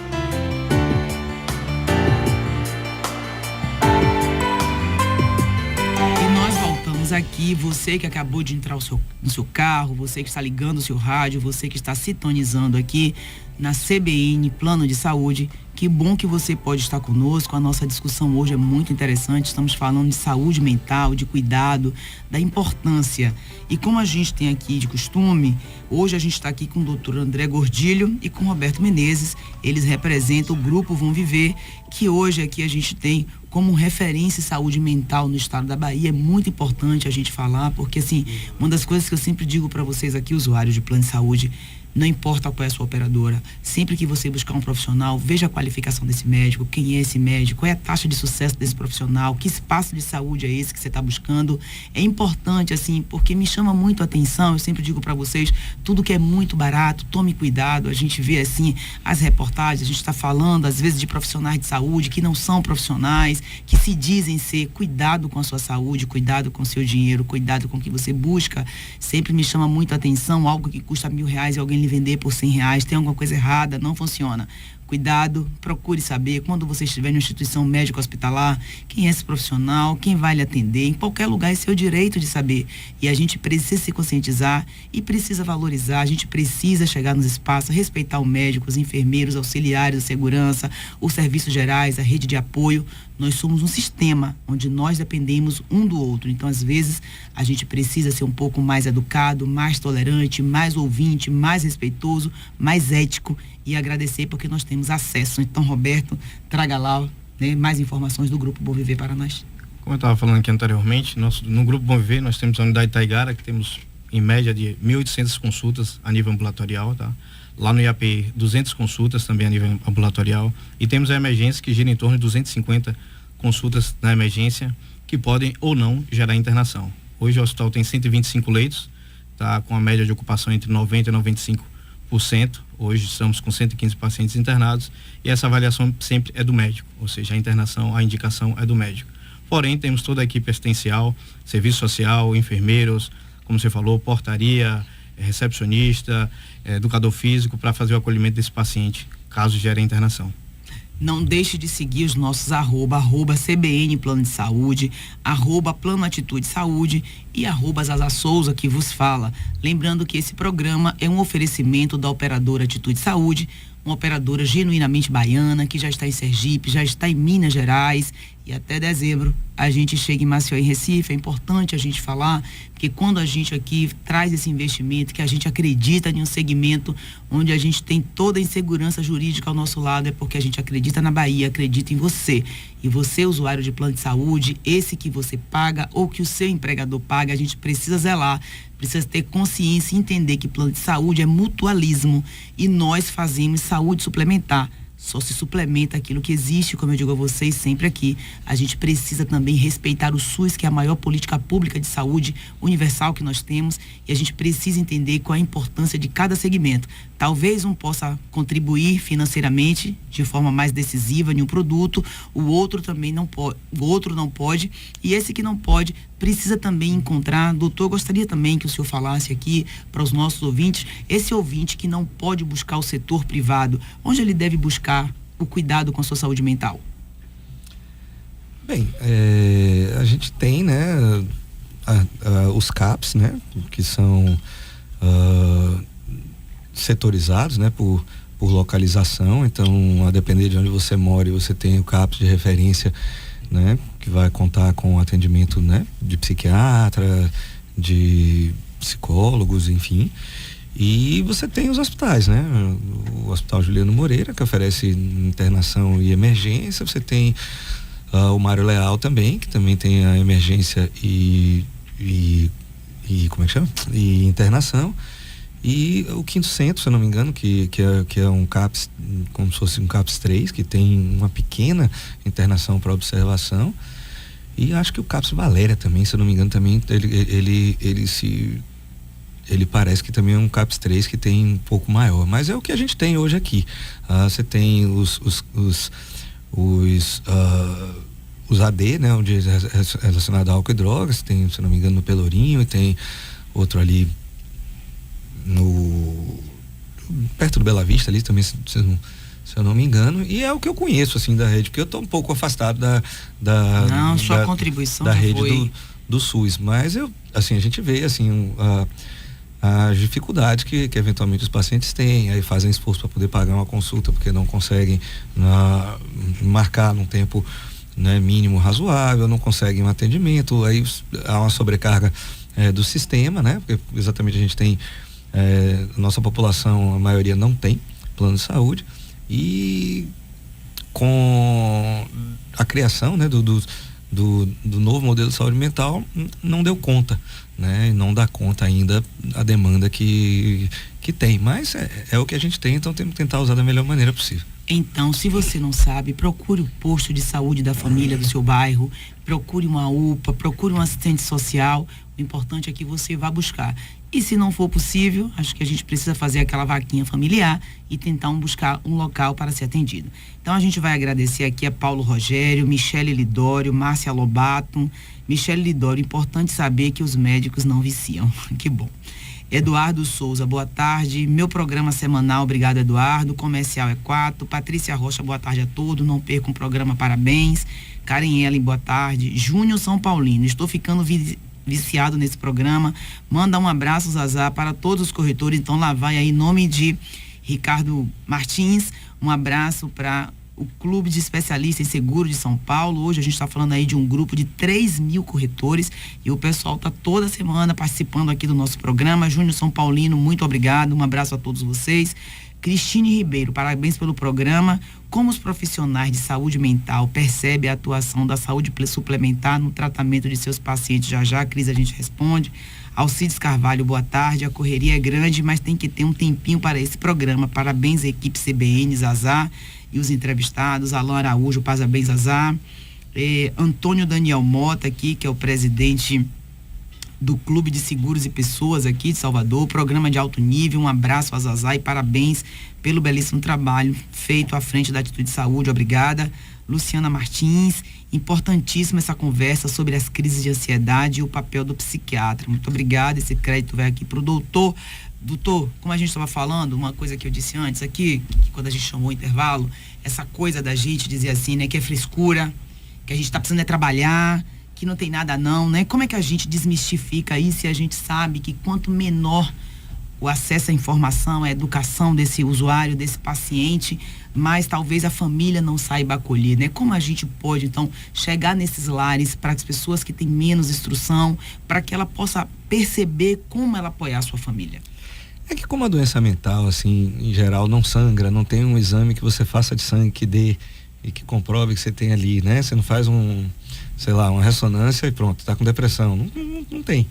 E nós voltamos aqui, você que acabou de entrar no seu carro, você que está ligando o seu rádio, você que está sintonizando aqui na CBN Plano de Saúde. Que bom que você pode estar conosco. A nossa discussão hoje é muito interessante. Estamos falando de saúde mental, de cuidado, da importância. E como a gente tem aqui de costume, hoje a gente está aqui com o Dr. André Gordilho e com o Roberto Menezes. Eles representam o Grupo Vão Viver, que hoje aqui a gente tem como referência em saúde mental no estado da Bahia. É muito importante a gente falar, porque assim, uma das coisas que eu sempre digo para vocês aqui, usuários de plano de saúde, Não importa qual é a sua operadora, sempre que você buscar um profissional, veja a qualificação desse médico, quem é esse médico, qual é a taxa de sucesso desse profissional, que espaço de saúde é esse que você está buscando. É importante, assim, porque me chama muito a atenção, eu sempre digo para vocês, tudo que é muito barato, tome cuidado. A gente vê, assim, as reportagens, a gente está falando, às vezes, de profissionais de saúde que não são profissionais, que se dizem ser. Cuidado com a sua saúde, cuidado com o seu dinheiro, cuidado com o que você busca. Sempre me chama muito a atenção, algo que custa R$1.000 e alguém lhe vender por R$100, tem alguma coisa errada, não funciona. Cuidado, procure saber, quando você estiver em uma instituição médica hospitalar, quem é esse profissional, quem vai lhe atender. Em qualquer lugar é seu direito de saber. E a gente precisa se conscientizar e precisa valorizar, a gente precisa chegar nos espaços, respeitar o médico, os enfermeiros, auxiliares, a segurança, os serviços gerais, a rede de apoio. Nós somos um sistema onde nós dependemos um do outro. Então, às vezes, a gente precisa ser um pouco mais educado, mais tolerante, mais ouvinte, mais respeitoso, mais ético e agradecer porque nós temos acesso. Então, Roberto, traga lá, né, mais informações do Grupo Bom Viver para nós. Como eu estava falando aqui anteriormente, no Grupo Bom Viver nós temos a unidade Taigara, que temos em média de 1.800 consultas a nível ambulatorial, tá? Lá no IAPI, 200 consultas também a nível ambulatorial. E temos a emergência, que gira em torno de 250 consultas na emergência, que podem ou não gerar internação. Hoje o hospital tem 125 leitos, tá, com a média de ocupação entre 90% e 95%. Hoje estamos com 115 pacientes internados e essa avaliação sempre é do médico, ou seja, a internação, a indicação é do médico. Porém, temos toda a equipe assistencial, serviço social, enfermeiros, como você falou, portaria, recepcionista, educador físico, para fazer o acolhimento desse paciente, caso gere a internação. Não deixe de seguir os nossos arroba CBN Plano de Saúde, @Plano Atitude Saúde e @Zaza Souza, que vos fala. Lembrando que esse programa é um oferecimento da operadora Atitude Saúde, uma operadora genuinamente baiana, que já está em Sergipe, já está em Minas Gerais, e até dezembro a gente chega em Maceió e Recife. É importante a gente falar, porque quando a gente aqui traz esse investimento, que a gente acredita em um segmento onde a gente tem toda a insegurança jurídica ao nosso lado, é porque a gente acredita na Bahia, acredita em você. E você, usuário de plano de saúde, esse que você paga ou que o seu empregador paga, a gente precisa zelar, precisa ter consciência e entender que plano de saúde é mutualismo e nós fazemos saúde suplementar. Só se suplementa aquilo que existe, como eu digo a vocês sempre aqui. A gente precisa também respeitar o SUS, que é a maior política pública de saúde universal que nós temos, e a gente precisa entender qual a importância de cada segmento. Talvez um possa contribuir financeiramente de forma mais decisiva em um produto, o outro também não pode, e esse que não pode precisa também encontrar. Doutor, gostaria também que o senhor falasse aqui para os nossos ouvintes, esse ouvinte que não pode buscar o setor privado, onde ele deve buscar o cuidado com a sua saúde mental? Bem, a gente tem, né, os CAPs, né, que são setorizados, né, por localização. Então, a depender de onde você mora, você tem o CAPs de referência, né, que vai contar com atendimento, né, de psiquiatra, de psicólogos, enfim. E você tem os hospitais, né? O Hospital Juliano Moreira, que oferece internação e emergência. Você tem o Mário Leal também, que também tem a emergência e como é que chama? E internação. E o Quinto Centro, se eu não me engano, que é um CAPS, como se fosse um CAPS 3, que tem uma pequena internação para observação. E acho que o CAPS Valéria também, se eu não me engano, também ele parece que também é um CAPS 3 que tem um pouco maior, mas é o que a gente tem hoje aqui. Você tem os AD, né, onde é relacionado a álcool e drogas, tem, se eu não me engano, no Pelourinho, e tem outro ali perto do Bela Vista ali também, se eu não me engano, e é o que eu conheço assim da rede, porque eu estou um pouco afastado sua contribuição da rede do SUS, mas a gente vê assim as dificuldades que eventualmente os pacientes têm, aí fazem esforço para poder pagar uma consulta porque não conseguem marcar num tempo, né, mínimo razoável, não conseguem um atendimento, aí há uma sobrecarga do sistema, né, porque exatamente a gente tem nossa população, a maioria não tem plano de saúde, e com a criação, né, do novo modelo de saúde mental não deu conta, né, e não dá conta ainda a demanda que que tem, mas é o que a gente tem, então temos que tentar usar da melhor maneira possível. Então, se você não sabe, procure o posto de saúde da família do seu bairro, procure uma UPA, procure um assistente social. O importante é que você vá buscar. E se não for possível, acho que a gente precisa fazer aquela vaquinha familiar e tentar buscar um local para ser atendido. Então, a gente vai agradecer aqui a Paulo Rogério, Michele Lidório, Márcia Lobato. Michele Lidório, importante saber que os médicos não viciam. Que bom. Eduardo Souza, boa tarde. Meu programa semanal, obrigado, Eduardo. Comercial é 4. Patrícia Rocha, boa tarde a todos. Não percam o programa, parabéns. Karen Ellen, boa tarde. Júnior São Paulino, estou ficando viciado nesse programa. Manda um abraço, Zazá, para todos os corretores. Então lá vai aí, em nome de Ricardo Martins, um abraço para o Clube de Especialistas em Seguro de São Paulo. Hoje a gente está falando aí de um grupo de 3.000 corretores e o pessoal está toda semana participando aqui do nosso programa. Júnior São Paulino, muito obrigado, um abraço a todos vocês. Cristine Ribeiro, parabéns pelo programa. Como os profissionais de saúde mental percebem a atuação da saúde suplementar no tratamento de seus pacientes? Já, Cris, a gente responde. Alcides Carvalho, boa tarde. A correria é grande, mas tem que ter um tempinho para esse programa. Parabéns à equipe CBN, Zazá e os entrevistados. Alain Araújo, parabéns, Zazá. Antônio Daniel Mota aqui, que é o presidente do Clube de Seguros e Pessoas aqui de Salvador, programa de alto nível. Um abraço a Zazá e parabéns pelo belíssimo trabalho feito à frente da Atitude de Saúde. Obrigada. Luciana Martins, importantíssima essa conversa sobre as crises de ansiedade e o papel do psiquiatra. Muito obrigada. Esse crédito vai aqui para o doutor. Doutor, como a gente estava falando, uma coisa que eu disse antes aqui, que quando a gente chamou o intervalo, essa coisa da gente dizer assim, né, que é frescura, que a gente está precisando trabalhar, que não tem nada não, né? Como é que a gente desmistifica isso se a gente sabe que quanto menor o acesso à informação, à educação desse usuário, desse paciente, mas talvez a família não saiba acolher, né? Como a gente pode, então, chegar nesses lares para as pessoas que têm menos instrução, para que ela possa perceber como ela apoiar a sua família? É que como a doença mental, assim, em geral, não sangra, não tem um exame que você faça de sangue que dê e que comprove que você tem ali, né? Você não faz uma ressonância e pronto, tá com depressão. Não tem,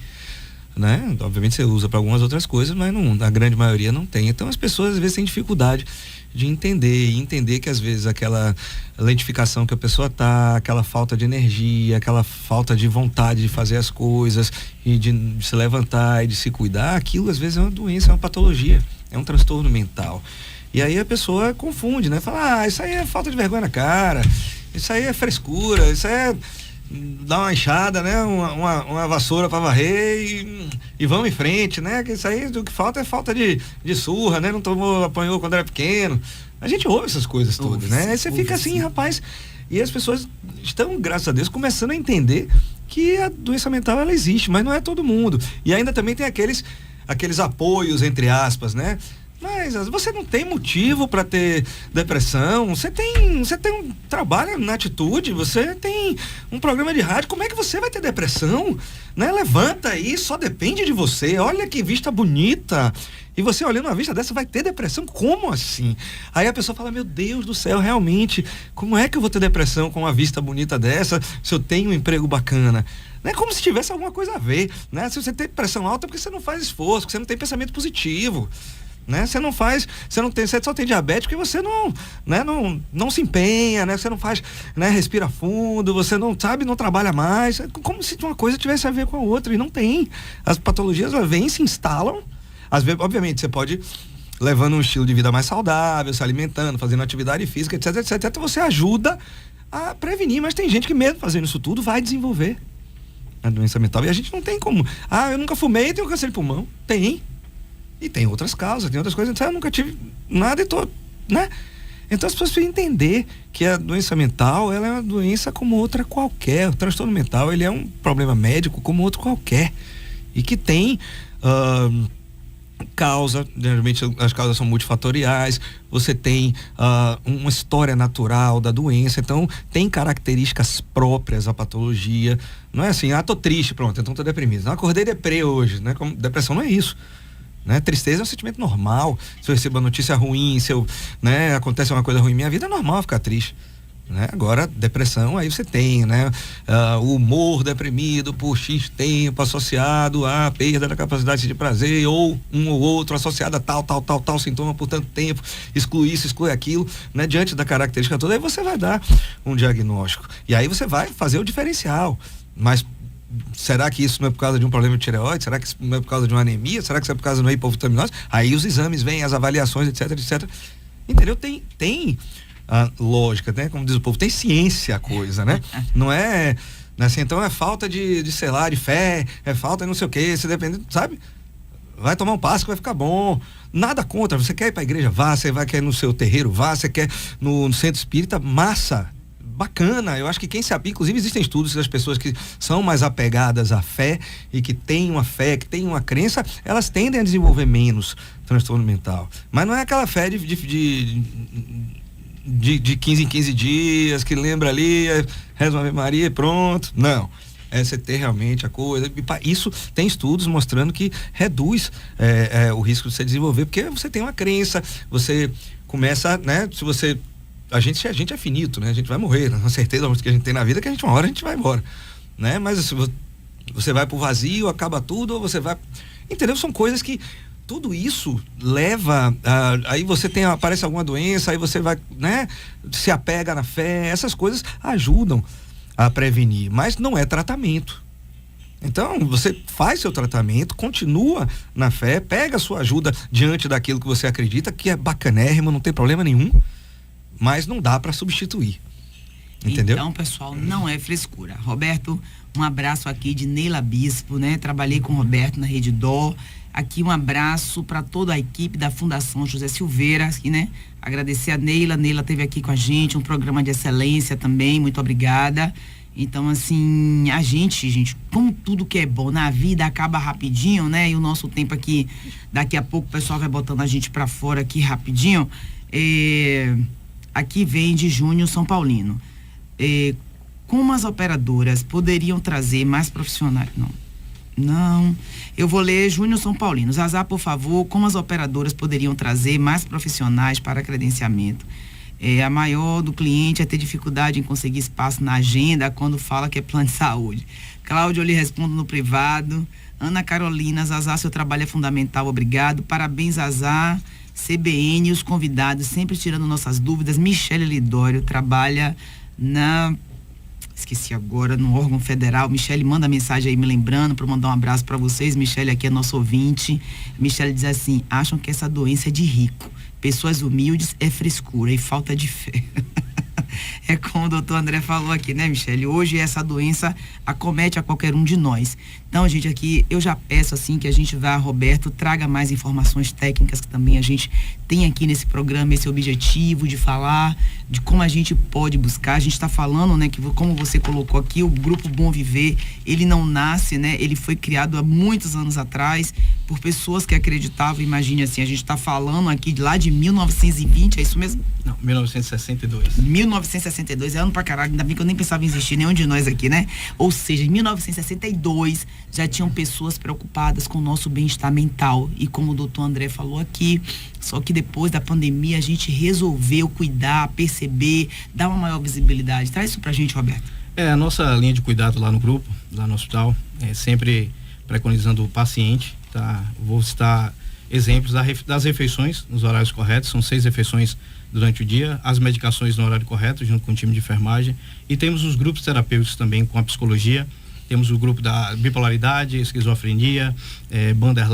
né? Obviamente você usa para algumas outras coisas, mas a grande maioria não tem. Então as pessoas às vezes têm dificuldade de entender que às vezes aquela lentificação que a pessoa tá, aquela falta de energia, aquela falta de vontade de fazer as coisas e de se levantar e de se cuidar, aquilo às vezes é uma doença, é uma patologia, é um transtorno mental. E aí a pessoa confunde, né? Fala, isso aí é falta de vergonha na cara, isso aí é frescura, isso aí é dar uma enxada, né? Uma vassoura para varrer e vamos em frente, né? Que isso aí, o que falta é falta de surra, né? Não apanhou quando era pequeno. A gente ouve essas coisas todas, né? Aí você fica assim, rapaz, e as pessoas estão, graças a Deus, começando a entender que a doença mental, ela existe, mas não é todo mundo. E ainda também tem aqueles apoios, entre aspas, né? Mas você não tem motivo para ter depressão, você tem um trabalho na Atitude, você tem um programa de rádio, como é que você vai ter depressão? Né? Levanta aí, só depende de você, olha que vista bonita, e você olhando uma vista dessa vai ter depressão? Como assim? Aí a pessoa fala, meu Deus do céu, realmente, como é que eu vou ter depressão com uma vista bonita dessa, se eu tenho um emprego bacana? Não é como se tivesse alguma coisa a ver, né? Se você tem pressão alta é porque você não faz esforço, porque você não tem pensamento positivo. Né? Você só tem diabetes porque você não se empenha, né? Você não faz, né? Respira fundo, você não trabalha mais, como se uma coisa tivesse a ver com a outra, e não tem. As patologias, elas vêm e se instalam. Às vezes, obviamente, você pode levando um estilo de vida mais saudável, se alimentando, fazendo atividade física, etc, você ajuda a prevenir, mas tem gente que mesmo fazendo isso tudo vai desenvolver a doença mental, e a gente não tem como, eu nunca fumei e tenho câncer de pulmão. E tem outras causas, tem outras coisas, eu nunca tive nada e tô, né? Então as pessoas precisam entender que a doença mental, ela é uma doença como outra qualquer. O transtorno mental, ele é um problema médico como outro qualquer. E que tem causa, geralmente as causas são multifatoriais, você tem uma história natural da doença, então tem características próprias à patologia. Não é assim, tô triste, pronto, então tô deprimido. Não, acordei deprê hoje, né? Depressão não é isso. Né? Tristeza é um sentimento normal. Se eu recebo uma notícia ruim, se acontece uma coisa ruim em minha vida, é normal ficar triste. né? Agora, depressão, aí você tem, né? O humor deprimido por X tempo associado à perda da capacidade de prazer, ou um ou outro associado a tal sintoma por tanto tempo, exclui isso, exclui aquilo, né? Diante da característica toda, aí você vai dar um diagnóstico. E aí você vai fazer o diferencial. Mas será que isso não é por causa de um problema de tireoide? Será que isso não é por causa de uma anemia? Será que isso é por causa de uma hipovitaminose? Aí os exames vêm, as avaliações, etc. Entendeu? Tem lógica, né? Como diz o povo, tem ciência a coisa, né? Não é assim, então é falta de sei lá, de fé, é falta de não sei o que, se depende, sabe? Vai tomar um passo que vai ficar bom. Nada contra, você quer ir pra igreja, vá, você quer ir no seu terreiro, vá, você quer no centro espírita, massa, bacana. Eu acho que quem se apega, inclusive existem estudos das pessoas que são mais apegadas à fé e que têm uma fé, que têm uma crença, elas tendem a desenvolver menos transtorno mental. Mas não é aquela fé de 15 em 15 dias, que lembra ali, reza uma Ave Maria e pronto. Não. É você ter realmente a coisa. Isso tem estudos mostrando que reduz o risco de você desenvolver, porque você tem uma crença, você começa, né? Se você. A gente é finito, né? A gente vai morrer, a certeza que a gente tem na vida é que uma hora a gente vai embora, né? Mas se você vai pro vazio, acaba tudo, ou você vai. Entendeu? São coisas que. Tudo isso leva aí você aparece alguma doença, aí você vai, né, se apega na fé, essas coisas ajudam a prevenir, mas não é tratamento. Então você faz seu tratamento, continua na fé, pega a sua ajuda diante daquilo que você acredita, que é bacanérrimo, não tem problema nenhum, mas não dá para substituir. Entendeu? Então, pessoal, não é frescura. Roberto, um abraço aqui de Neila Bispo, né? Trabalhei com o Roberto na Rede Dó. Aqui um abraço para toda a equipe da Fundação José Silveira, aqui, né? Agradecer a Neila. Neila esteve aqui com a gente, um programa de excelência também, muito obrigada. Então, assim, a gente, como tudo que é bom na vida acaba rapidinho, né? E o nosso tempo aqui, daqui a pouco o pessoal vai botando a gente para fora aqui rapidinho. Aqui vem de Júnior São Paulino. Como as operadoras poderiam trazer mais profissionais? Não. Eu vou ler Júnior São Paulino. Zazá, por favor, como as operadoras poderiam trazer mais profissionais para credenciamento? A maior do cliente é ter dificuldade em conseguir espaço na agenda quando fala que é plano de saúde. Cláudio, eu lhe respondo no privado. Ana Carolina, Zazá, seu trabalho é fundamental, obrigado. Parabéns, Zazá. CBN, os convidados sempre tirando nossas dúvidas. Michele Lidório trabalha esqueci agora, no órgão federal. Michele manda mensagem aí me lembrando para mandar um abraço para vocês. Michele aqui é nosso ouvinte. Michele diz assim: acham que essa doença é de rico, pessoas humildes é frescura e falta de fé. É como o doutor André falou aqui, né, Michele? Hoje essa doença acomete a qualquer um de nós. Então, gente, aqui eu já peço assim que a gente vá, Roberto, traga mais informações técnicas que também a gente tem aqui nesse programa, esse objetivo de falar de como a gente pode buscar. A gente está falando, né, que como você colocou aqui, o Grupo Bom Viver, ele não nasce, né? Ele foi criado há muitos anos atrás por pessoas que acreditavam. Imagine assim, a gente está falando aqui de lá de 1920, é isso mesmo? Não, 1962. 1962, é ano pra caralho, ainda bem que eu nem pensava em existir nenhum de nós aqui, né? Ou seja, em 1962 já tinham pessoas preocupadas com o nosso bem-estar mental, e como o doutor André falou aqui, só que depois da pandemia a gente resolveu cuidar, perceber, dar uma maior visibilidade. Traz isso pra gente, Roberto. A nossa linha de cuidado lá no grupo, lá no hospital, é sempre preconizando o paciente, tá? Vou citar exemplos das refeições nos horários corretos, são 6 refeições durante o dia, as medicações no horário correto, junto com o time de enfermagem, e temos os grupos terapêuticos também com a psicologia. Temos o grupo da bipolaridade, esquizofrenia,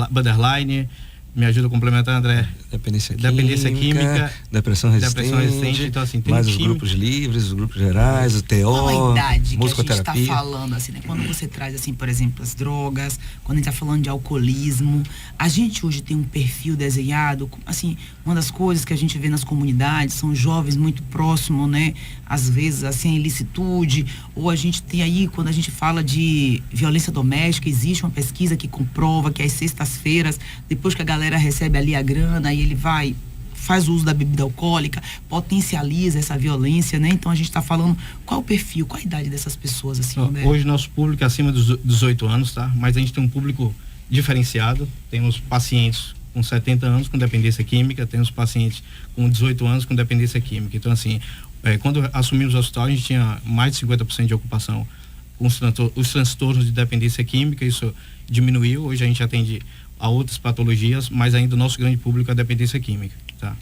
borderline, me ajuda a complementar, André. Dependência química, depressão resistente. Então, assim, tem mais os grupos livres, os grupos gerais, o TO, qual a idade que a gente está musicoterapia. falando, assim, né? Quando você traz, assim, por exemplo, as drogas, quando a gente está falando de alcoolismo, a gente hoje tem um perfil desenhado, assim, uma das coisas que a gente vê nas comunidades são jovens muito próximos, né? Às vezes, assim, a ilicitude, ou a gente tem aí, quando a gente fala de violência doméstica, existe uma pesquisa que comprova que às sextas-feiras, depois que a galera recebe ali a grana, aí ele vai, faz uso da bebida alcoólica, potencializa essa violência, né? Então a gente está falando, qual é o perfil, qual a idade dessas pessoas, assim? Hoje nosso público é acima dos 18 anos, tá? Mas a gente tem um público diferenciado, temos pacientes com 70 anos com dependência química, temos pacientes com 18 anos com dependência química. Então, assim, Quando assumimos o hospital, a gente tinha mais de 50% de ocupação com os transtornos de dependência química. Isso diminuiu. Hoje a gente atende a outras patologias, mas ainda o nosso grande público é a dependência química, tá?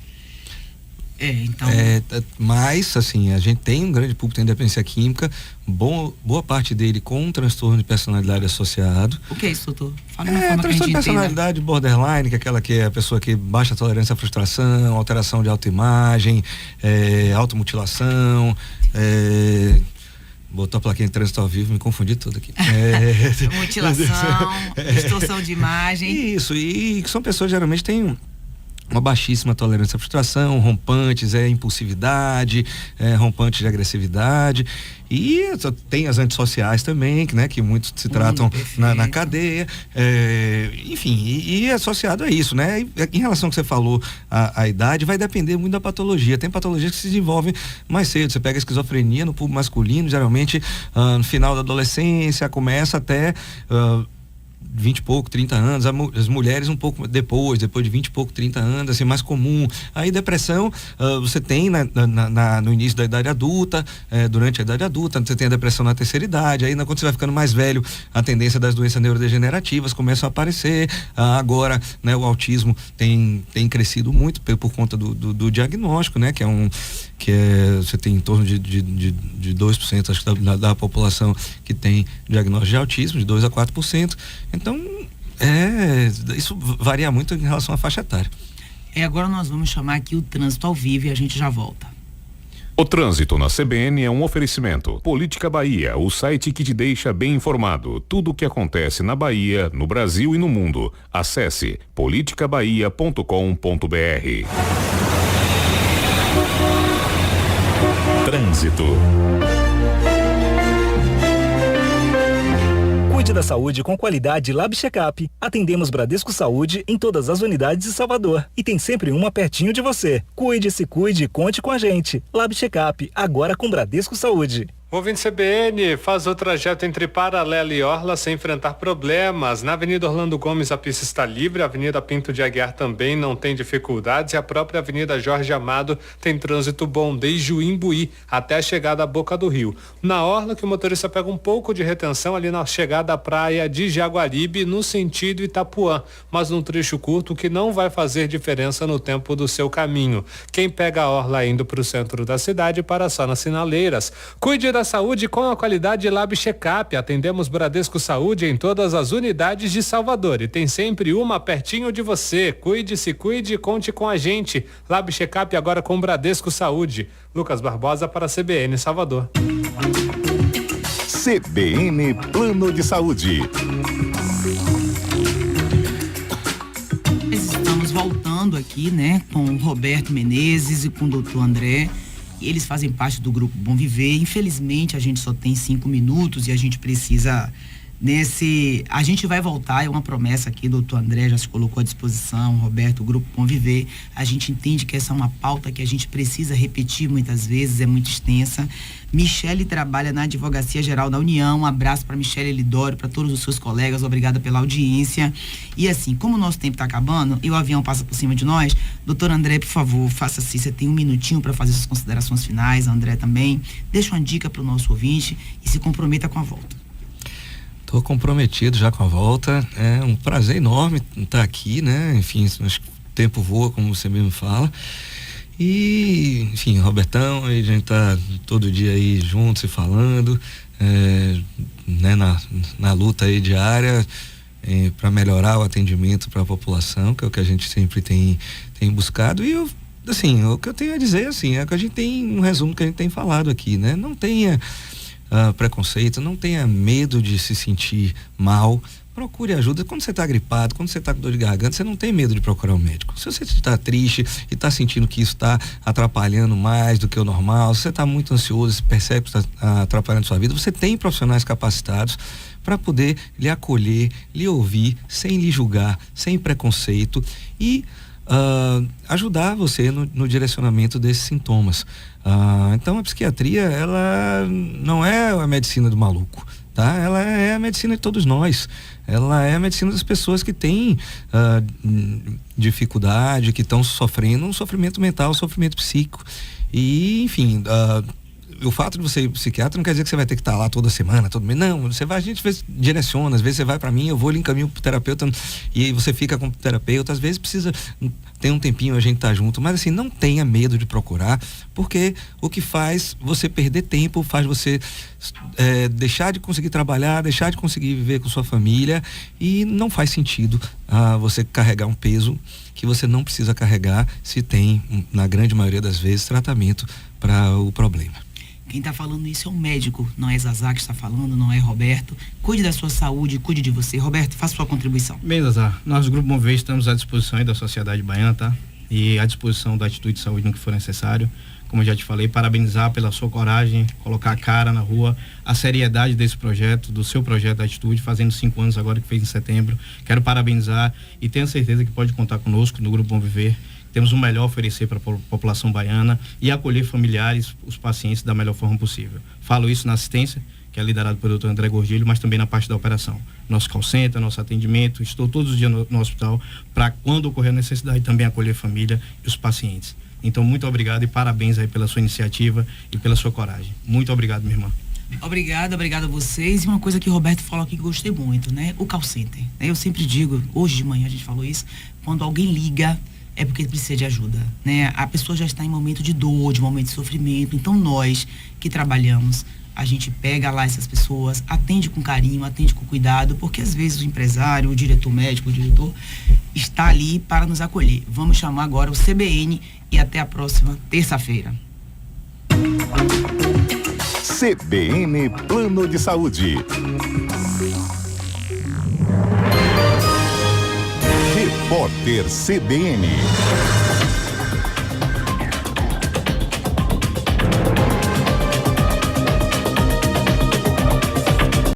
Então... Mas, assim, a gente tem um grande público que tem dependência química, boa parte dele com um transtorno de personalidade associado. O que é isso, doutor? Fala uma forma transtorno de personalidade borderline, que é aquela que é a pessoa que baixa tolerância à frustração, alteração de autoimagem, automutilação, botou a plaquinha de trânsito ao vivo, me confundi tudo aqui. Mutilação, distorção de imagem. Isso, e são pessoas que geralmente têm uma baixíssima tolerância à frustração, rompantes, impulsividade, rompantes de agressividade, e tem as antissociais também, né, que muitos se tratam na cadeia, enfim, e é associado a isso, né? Em relação ao que você falou, a idade vai depender muito da patologia. Tem patologias que se desenvolvem mais cedo. Você pega a esquizofrenia no público masculino, geralmente no final da adolescência, começa até 20 e pouco, 30 anos, as mulheres um pouco depois de 20 e pouco, 30 anos, assim, mais comum. Aí depressão, você tem no início da idade adulta, durante a idade adulta, você tem a depressão na terceira idade, aí quando você vai ficando mais velho, a tendência das doenças neurodegenerativas começam a aparecer. Agora, né, o autismo tem crescido muito por conta do diagnóstico, né, você tem em torno de 2%, acho que da população que tem diagnóstico de autismo, de 2 a 4%. Então, isso varia muito em relação à faixa etária. Agora nós vamos chamar aqui o trânsito ao vivo e a gente já volta. O trânsito na CBN é um oferecimento. Política Bahia, o site que te deixa bem informado. Tudo o que acontece na Bahia, no Brasil e no mundo. Acesse politicabahia.com.br. Trânsito. Cuide da saúde com qualidade Lab Checkup. Atendemos Bradesco Saúde em todas as unidades de Salvador. E tem sempre uma pertinho de você. Cuide-se, cuide e conte com a gente. Lab Checkup, agora com Bradesco Saúde. Ouvinte CBN, faz o trajeto entre Paralela e Orla sem enfrentar problemas. Na Avenida Orlando Gomes a pista está livre, a Avenida Pinto de Aguiar também não tem dificuldades e a própria Avenida Jorge Amado tem trânsito bom desde o Imbuí até a chegada à Boca do Rio. Na Orla que o motorista pega um pouco de retenção ali na chegada à praia de Jaguaribe no sentido Itapuã, mas num trecho curto que não vai fazer diferença no tempo do seu caminho. Quem pega a Orla indo para o centro da cidade para só nas sinaleiras. Cuide da saúde com a qualidade Lab Checkup. Atendemos Bradesco Saúde em todas as unidades de Salvador e tem sempre uma pertinho de você. Cuide-se, cuide e conte com a gente. Lab Checkup agora com Bradesco Saúde. Lucas Barbosa para a CBN Salvador. CBN Plano de Saúde. Estamos voltando aqui, né, com o Roberto Menezes e com o doutor André. Eles fazem parte do Grupo Bom Viver. Infelizmente, a gente só tem 5 minutos e a gente precisa a gente vai voltar, é uma promessa aqui, doutor André já se colocou à disposição, Roberto, o Grupo Bom Viver. A gente entende que essa é uma pauta que a gente precisa repetir muitas vezes, é muito extensa. Michele trabalha na Advocacia Geral da União. Um abraço para Michele Lidório, para todos os seus colegas, obrigada pela audiência. E assim, como o nosso tempo está acabando e o avião passa por cima de nós, doutor André, por favor, faça assim, você tem um minutinho para fazer suas considerações finais, André também. Deixa uma dica para o nosso ouvinte e se comprometa com a volta. Estou comprometido já com a volta, é um prazer enorme estar aqui, né? Enfim, acho que o tempo voa, como você mesmo fala. E, enfim, Robertão, a gente tá todo dia aí juntos se falando, né? Na luta aí diária para melhorar o atendimento para a população, que é o que a gente sempre tem buscado. E o que eu tenho a dizer, assim, é que a gente tem um resumo que a gente tem falado aqui, né? Não tenha preconceito, não tenha medo de se sentir mal, procure ajuda. Quando você está gripado, quando você está com dor de garganta, você não tem medo de procurar um médico. Se você está triste e está sentindo que isso está atrapalhando mais do que o normal, se você está muito ansioso, se percebe que está atrapalhando a sua vida, você tem profissionais capacitados para poder lhe acolher, lhe ouvir, sem lhe julgar, sem preconceito e ajudar você no direcionamento desses sintomas. Então a psiquiatria, ela não é a medicina do maluco, tá? Ela é a medicina de todos nós. Ela é a medicina das pessoas que têm dificuldade, que estão sofrendo um sofrimento mental, um sofrimento psíquico. E, enfim, o fato de você ir psiquiatra não quer dizer que você vai ter que estar lá toda semana, todo mês. Não, você vai, a gente direciona, às vezes você vai para mim, eu vou lhe encaminho pro terapeuta e aí você fica com o terapeuta, às vezes precisa ter um tempinho a gente tá junto, mas assim, não tenha medo de procurar, porque o que faz você perder tempo, faz você deixar de conseguir trabalhar, deixar de conseguir viver com sua família, e não faz sentido você carregar um peso que você não precisa carregar se tem, na grande maioria das vezes, tratamento para o problema. Quem está falando isso é um médico, não é Zazá que está falando, não é Roberto. Cuide da sua saúde, cuide de você. Roberto, faça sua contribuição. Bem, Zazá, nós do Grupo Bom Viver estamos à disposição aí da sociedade baiana, tá? E à disposição da Atitude de Saúde no que for necessário. Como eu já te falei, parabenizar pela sua coragem, colocar a cara na rua, a seriedade desse projeto, do seu projeto da Atitude, fazendo 5 anos agora, que fez em setembro. Quero parabenizar e tenho certeza que pode contar conosco no Grupo Bom Viver. Temos o melhor a oferecer para a população baiana e acolher familiares, os pacientes da melhor forma possível. Falo isso na assistência, que é liderado pelo Dr. André Gordilho, mas também na parte da operação. Nosso call center, nosso atendimento, estou todos os dias no hospital para, quando ocorrer a necessidade, também acolher a família e os pacientes. Então, muito obrigado e parabéns aí pela sua iniciativa e pela sua coragem. Muito obrigado, minha irmã. Obrigada a vocês. E uma coisa que o Roberto falou aqui que eu gostei muito, né? O call center. Eu sempre digo, hoje de manhã a gente falou isso, quando alguém liga, é porque precisa de ajuda, né? A pessoa já está em momento de dor, de momento de sofrimento. Então nós que trabalhamos, a gente pega lá essas pessoas, atende com carinho, atende com cuidado, porque às vezes o empresário, o diretor médico, o diretor está ali para nos acolher. Vamos chamar agora o CBN e até a próxima terça-feira. CBN Plano de Saúde. Repórter CBN.